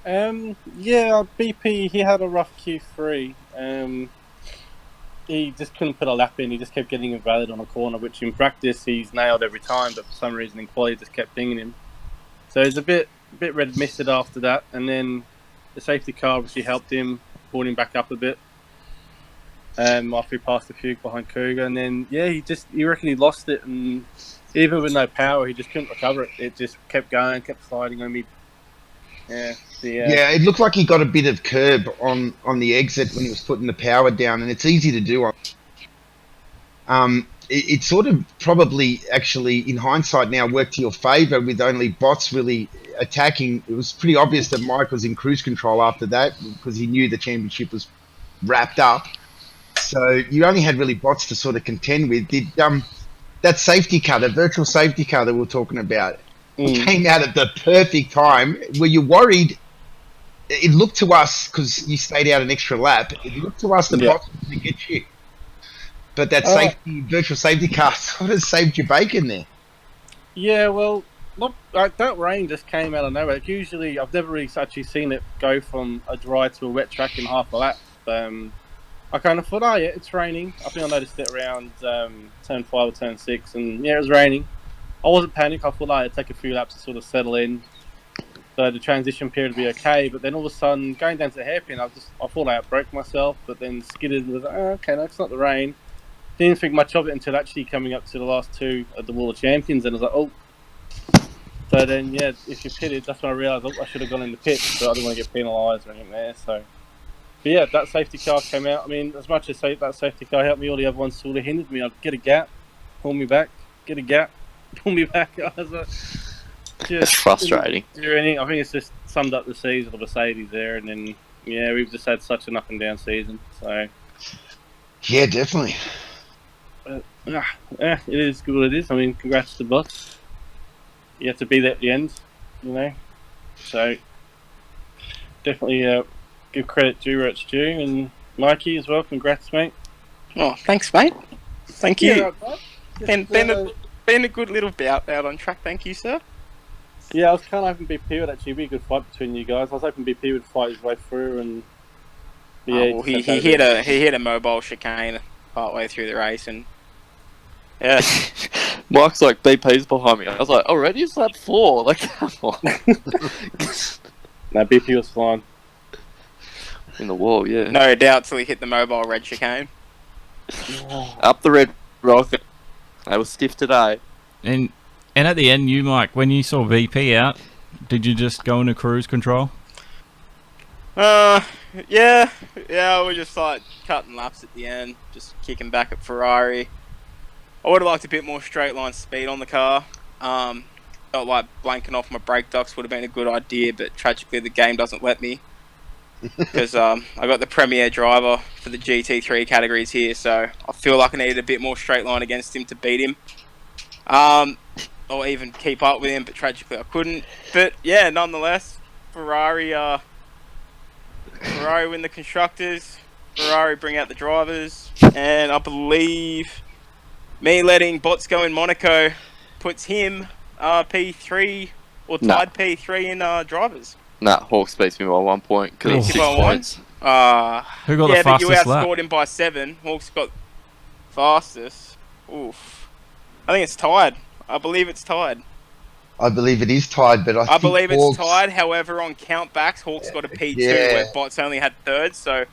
Yeah, BP, he had a rough Q3. He just couldn't put a lap in. He just kept getting invalid on a corner, which in practice he's nailed every time, but for some reason in quality just kept dinging him. So he's a bit red misted after that, and then the safety car obviously helped him, pulled him back up a bit. After he passed the Fugue behind Cougar, and then you reckon he lost it, and even with no power, he just couldn't recover it. It just kept going, kept sliding on me. Yeah, it looked like he got a bit of curb on the exit when he was putting the power down, and it's easy to do. It sort of probably actually, in hindsight now, worked to your favour with only bots really attacking. It was pretty obvious that Mike was in cruise control after that because he knew the championship was wrapped up. So you only had really bots to sort of contend with. Did that safety car, the virtual safety car that we were talking about, came out at the perfect time? Were you worried? It looked to us, because you stayed out an extra lap, it looked to us the bots were going to get you. But that virtual safety car sort of saved your bacon there. Yeah, well, look, that rain just came out of nowhere. Usually, I've never really actually seen it go from a dry to a wet track in half a lap. I kind of thought, it's raining. I think I noticed it around turn 5 or turn 6, and it was raining. I wasn't panicked. I thought it'd take a few laps to sort of settle in, so the transition period would be okay. But then all of a sudden, going down to the hairpin, I thought I broke myself, but then skidded with, okay, no, it's not the rain. Didn't think much of it until actually coming up to the last 2 at the Wall of Champions, and I was like, oh. So then, if you pitted, that's when I realised I should have gone in the pit, but I didn't want to get penalised or anything there, so... But yeah, that safety car came out. I mean, as much as that safety car helped me, all the other ones sort of hindered me. I'd get a gap, pull me back, get a gap, pull me back. I was like, it's frustrating. I think it's just summed up the season of Mercedes there, and then, we've just had such an up and down season, so... Yeah, definitely. It is good what it is. I mean, congrats to Boss. You have to be there at the end, So, definitely give credit due where it's due. And Mikey as well, congrats, mate. Oh, thanks, mate. Thank you. Been a good little bout out on track. Thank you, sir. Yeah, I was kind of hoping BP would actually be a good fight between you guys. I was hoping BP would fight his way through, and he hit a mobile chicane partway through the race, and Mike's like, BP's behind me. I was like, already? It's lap 4. Like, come on. No, BP was fine. In the wall, yeah. No doubt till he hit the mobile red chicane. Up the red rocket. They were stiff today. And at the end, Mike, when you saw VP out, did you just go into cruise control? Yeah, we're just like cutting laps at the end, just kicking back at Ferrari. I would have liked a bit more straight line speed on the car. Felt like blanking off my brake ducts would have been a good idea, but tragically the game doesn't let me. Because I got the premier driver for the GT3 categories here, so I feel like I needed a bit more straight line against him to beat him. Or even keep up with him, but tragically I couldn't. But yeah, nonetheless, Ferrari win the constructors, Ferrari bring out the drivers, and I believe me letting bots go in Monaco puts him P3 or tied P3 in drivers. Nah, Hawks beats me by 1 point because it's 6 points. Who got the fastest but you lap? outscored him by 7. Hawks got fastest. Oof. I think it's tied. I believe it's tied. I believe it is tied, but I believe it's tied. However, on countbacks, Hawks got a P2 where bots only had third, so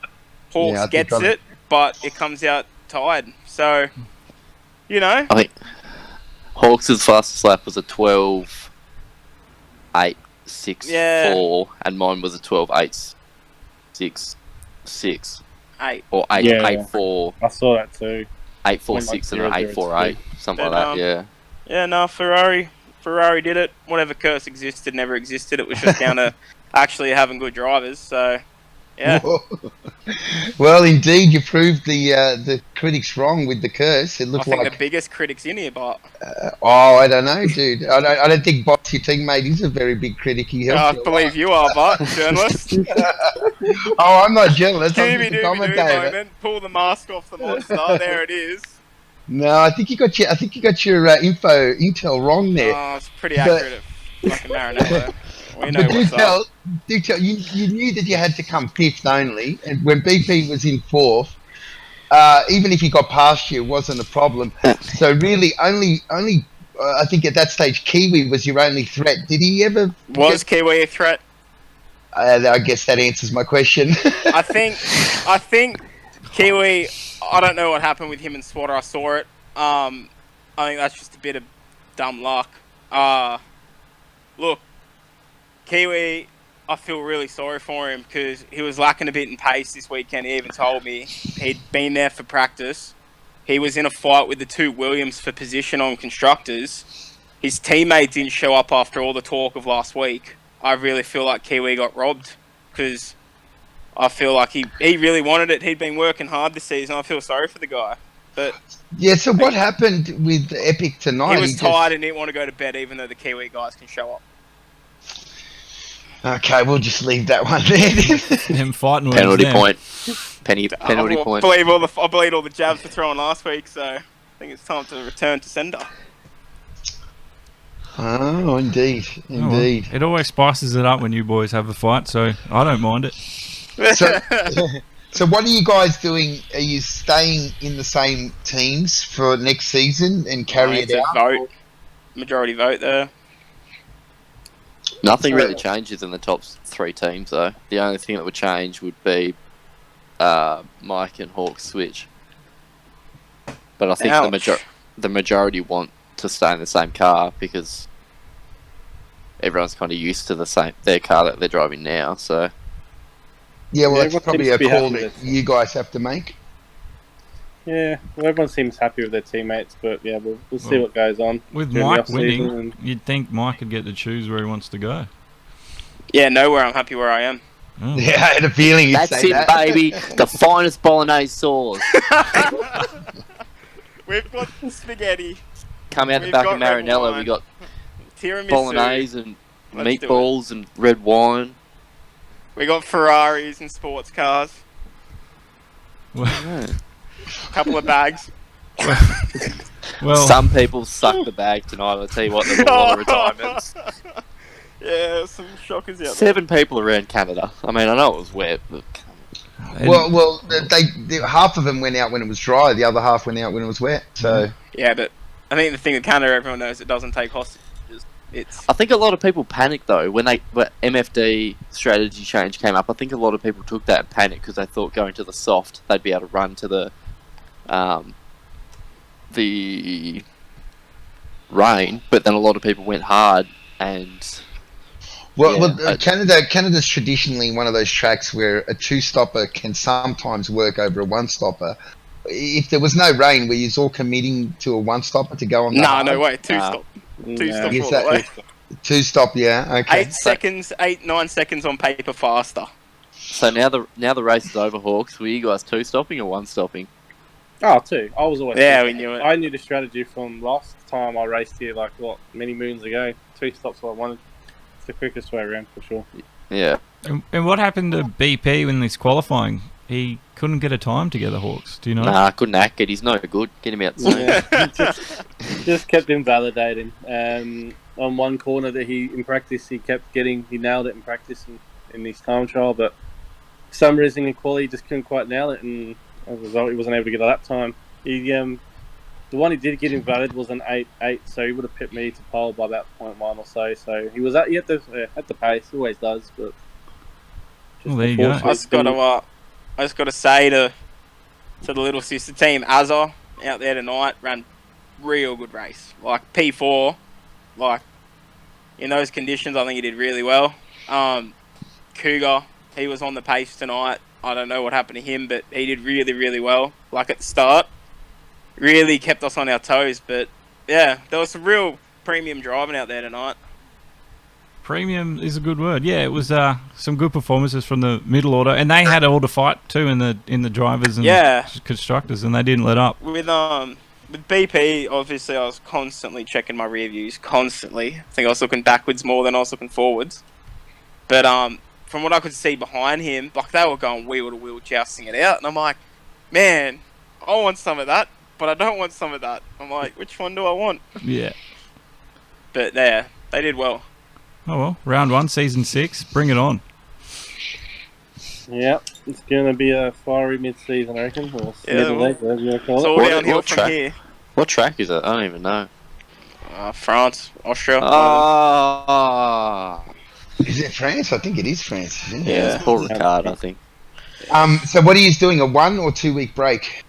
Hawks gets it, but it comes out tied. So, I think Hawks' fastest lap was a 12.864, and mine was a 12.866. 8. Or 8.84. I saw that too. 8.46 and an 8.48, something like that, yeah. Yeah, no, Ferrari did it. Whatever curse existed never existed. It was just down to actually having good drivers. So, Yeah. Well, indeed, you proved the critics wrong with the curse. It I looked think like the biggest critics in here, but I don't know, dude. I don't think Boss, your teammate, is a very big critic. He helped I you a believe you are, but journalist. lot. Oh, I'm not jealous. I'm Scooby just a Dooby Doo commentator. moment. Pull the mask off the monster. There it is. No, I think you got your intel wrong there. Oh, it's pretty But accurate at fucking Marinello. We know but what's up. do tell. You knew that you had to come fifth only, and when BP was in fourth, even if he got past you, it wasn't a problem. So really, only I think at that stage, Kiwi was your only threat. Did he ever? Was Kiwi a threat? I guess that answers my question. I think Kiwi. I don't know what happened with him and Swatter. I saw it. I think that's just a bit of dumb luck. Look, Kiwi. I feel really sorry for him because he was lacking a bit in pace this weekend. He even told me he'd been there for practice. He was in a fight with the two Williams for position on constructors. His teammate didn't show up after all the talk of last week. I really feel like Kiwi got robbed because I feel like he really wanted it. He'd been working hard this season. I feel sorry for the guy. But yeah, so what happened with Epic tonight? he was tired and didn't want to go to bed even though the Kiwi guys can show up. Okay, we'll just leave that one there. Him fighting Penalty words point. Penalty I point. believe all the jabs were thrown last week, so I think it's time to return to sender. Oh, indeed. Oh, well, it always spices it up when you boys have a fight, so I don't mind it. So what are you guys doing? Are you staying in the same teams for next season and carry it out? Vote. Majority vote there. Nothing really changes in the top three teams, though. The only thing that would change would be Mike and Hawk switch. But I think the majority want to stay in the same car because everyone's kind of used to their car that they're driving now. So yeah, well, Yeah, that's probably a call that you guys have to make. Yeah, well, everyone seems happy with their teammates, but yeah, we'll see what goes on. With during the Mike off-season winning, you'd think Mike could get to choose where he wants to go. Yeah, nowhere. I'm happy where I am. Oh. Yeah, I had a feeling you'd that's say it, that. baby. The finest bolognese sauce. We've got spaghetti. Come out the We've back got of red Marinella. wine. We got Tiramisu. bolognese and Let's do meatballs and red wine. We got Ferraris and sports cars. Yeah. A couple of bags. Well, Some people suck the bag tonight. I'll tell you what, there's a lot of retirements. Yeah, some shockers out there. 7 people around Canada. I mean, I know it was wet, but Well, they half of them went out when it was dry. The other half went out when it was wet. So Yeah, but I think the thing with Canada, everyone knows it doesn't take hostages. It's I think a lot of people panicked though when MFD strategy change came up. I think a lot of people took that and panicked because they thought going to the soft they'd be able to run to the rain, but then a lot of people went hard and Canada's traditionally one of those tracks where a 2-stopper can sometimes work over a 1-stopper. If there was no rain, were you all committing to a 1-stopper to go on? no way, 2-stop. 2-stop Is all that- the way. 2-stop, yeah. Okay. 9 seconds on paper faster. so now the race is over, Hawks. Were you guys 2-stopping or 1-stopping? Oh, 2. I was always. Yeah, 2. we knew it. I knew the strategy from last time I raced here, many moons ago. 2 stops what I wanted. It's the quickest way around for sure. Yeah. and what happened to BP when this qualifying? He couldn't get a time together, Hawks. Do you know? Nah, I couldn't hack it. He's no good. Get him out the zone. Yeah. just kept him validating. On one corner that he nailed it in practice in his time trial, but for some reason in quali he just couldn't quite nail it, and as a result he wasn't able to get a lap time. The one he did get invalid was an 8.8, so he would have pipped me to pole by about 0.1 or so. So he was at the pace, he always does, but Well, there you go. I just got to say to the little sister team, Azza out there tonight ran real good race. Like P4, like in those conditions, I think he did really well. Cougar, he was on the pace tonight. I don't know what happened to him, but he did really, really well. Like at the start, really kept us on our toes. But yeah, there was some real premium driving out there tonight. Premium is a good word. Yeah, it was some good performances from the middle order, and they had all to fight too in the drivers and constructors, and they didn't let up. With BP, obviously, I was constantly checking my rear views. Constantly, I think I was looking backwards more than I was looking forwards. But from what I could see behind him, like they were going wheel to wheel, jousting it out, and I'm like, man, I want some of that, but I don't want some of that. I'm like, which one do I want? Yeah. But yeah, they did well. Oh well, round 1, season 6, bring it on. Yeah, it's going to be a fiery mid-season, I reckon. Or middle-leg, whatever you want to call It's it. all downhill from here. What track is it? I don't even know. France, Austria. Is it France? I think it is France. Isn't it? Yeah, it's Paul Ricard, I think. So what are you doing? A 1 or 2 week break?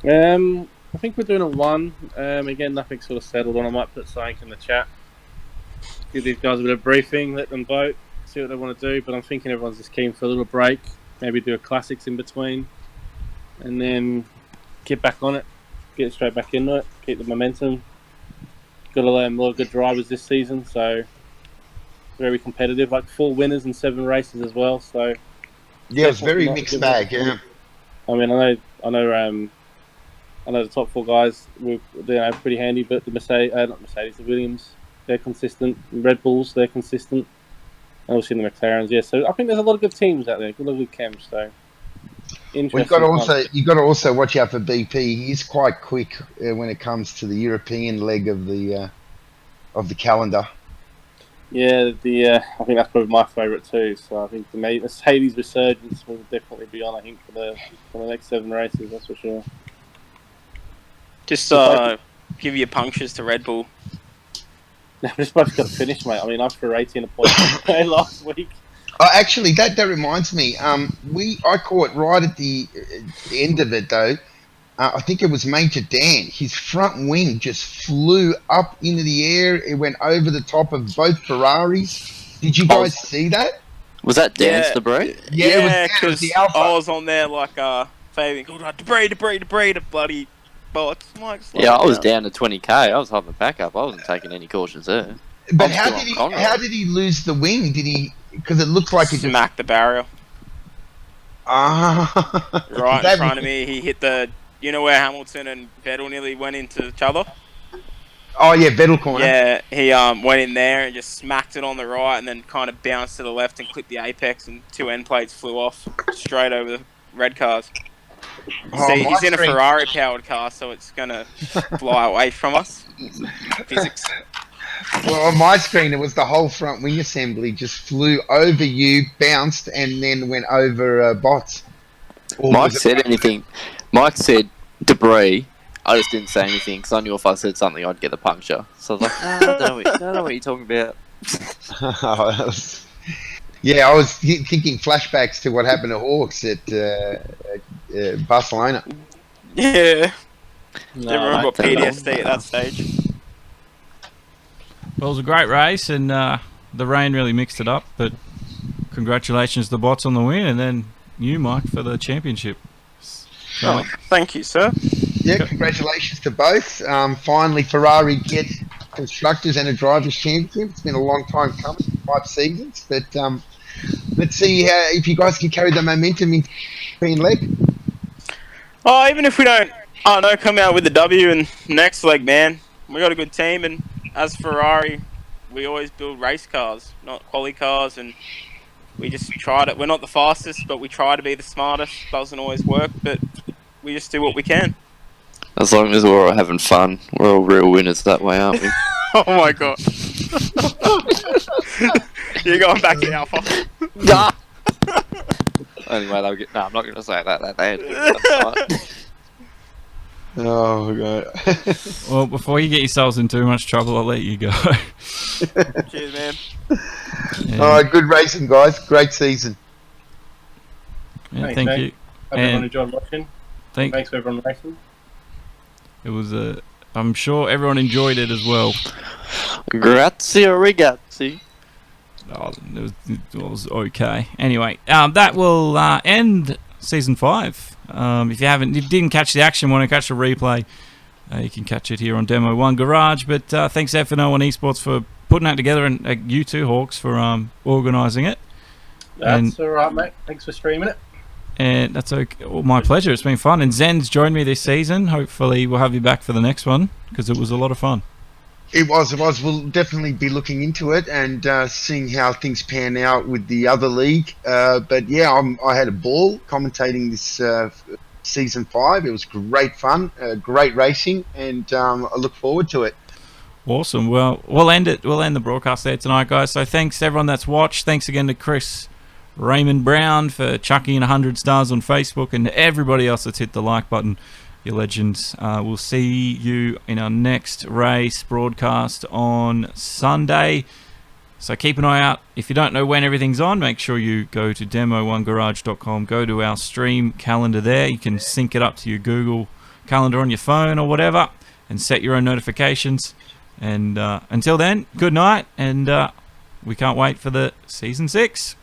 I think we're doing a 1. Again, nothing's sort of settled on. I might put something in the chat. Give these guys a bit of briefing, let them vote, see what they want to do. But I'm thinking everyone's just keen for a little break. Maybe do a classics in between. And then get back on it. Get straight back into it. Keep the momentum. Got a lot of good drivers this season, so very competitive. Like 4 winners and 7 races as well. So yeah, it's very mixed bag. Yeah. I mean, I know the top 4 guys were pretty handy, but the the Williams, they're consistent. The Red Bulls, they're consistent. And obviously the McLarens, yeah. So I think there's a lot of good teams out there, a lot of good camps. So You've got to also watch out for BP. He's quite quick when it comes to the European leg of the calendar. Yeah, I think that's probably my favourite too. So I think the Mercedes resurgence will definitely be on. I think for the next 7 races, that's for sure. Just give your punctures to Red Bull. I'm just about to finish, mate. I mean, I threw 18 points last week. Oh, actually, that reminds me. I caught right at the end of it though. I think it was Major Dan. His front wing just flew up into the air. It went over the top of both Ferraris. Did you guys see that? Was that Dan's Debris? Yeah, it was the Alpha. I was on there like Fabian called Debris to bloody bots. Yeah, I was down to 20k. I was holding the back up. I wasn't taking any cautions there. But how did he lose the wing? Did he? Because it looked like it smacked the barrier. Right in front of me, he hit the. You know where Hamilton and Vettel nearly went into each other? Oh yeah, Vettel corner. Yeah, he went in there and just smacked it on the right, and then kind of bounced to the left and clipped the apex, and 2 end plates flew off straight over the red cars. See, he's in a Ferrari-powered car, so it's gonna fly away from us. Physics. Well, on my screen, it was the whole front wing assembly just flew over you, bounced, and then went over bots. Mike said anything. Mike said debris. I just didn't say anything because I knew if I said something, I'd get the puncture. So I was like, I don't know what you're talking about. Yeah, I was thinking flashbacks to what happened to Hawks at Barcelona. Yeah. Everyone got PTSD at that stage. Well, it was a great race, and the rain really mixed it up. But congratulations to the bots on the win, and then you, Mike, for the championship. Oh, thank you, sir. Yeah, congratulations to both. Finally, Ferrari get constructors and a drivers' championship. It's been a long time coming, 5 seasons. But let's see if you guys can carry the momentum in European leg. Oh, even if we don't, come out with the W in next leg, man. We got a good team, and as Ferrari, we always build race cars, not quali cars, and we just tried it. We're not the fastest, but we try to be the smartest. Doesn't always work, but we just do what we can. As long as we're all having fun, we're all real winners that way, aren't we? Oh my god. You're going back to Alpha. Anyway, they'll get. No, I'm not going to say that. Oh god. Well, before you get yourselves in too much trouble, I'll let you go. Cheers, man. Yeah. All right, good racing, guys. Great season. Yeah, thank you. Hope everyone enjoyed watching. Thanks for everyone racing. It was I'm sure everyone enjoyed it as well. Grazie, ragazzi. Oh, it was okay. Anyway, that will end season 5. If you didn't catch the action, want to catch a replay, you can catch it here on Demo 1 Garage. But thanks FNL1 eSports for putting that together, and you too, Hawks, for organising it. That's all right, mate. Thanks for streaming it. And that's okay. Well, my pleasure. It's been fun. And Zen's joined me this season. Hopefully, we'll have you back for the next one because it was a lot of fun. It was. We'll definitely be looking into it and seeing how things pan out with the other league. But yeah, I had a ball commentating this season 5. It was great fun, great racing, and I look forward to it. Awesome. Well, we'll end it. We'll end the broadcast there tonight, guys. So thanks to everyone that's watched. Thanks again to Chris Raymond Brown for chucking in 100 stars on Facebook, and everybody else that's hit the like button. You legends. We'll see you in our next race broadcast on Sunday. So keep an eye out. If you don't know when everything's on, make sure you go to demo1garage.com. Go to our stream calendar there. You can sync it up to your Google Calendar on your phone or whatever and set your own notifications. And until then, good night, and we can't wait for the Season 6.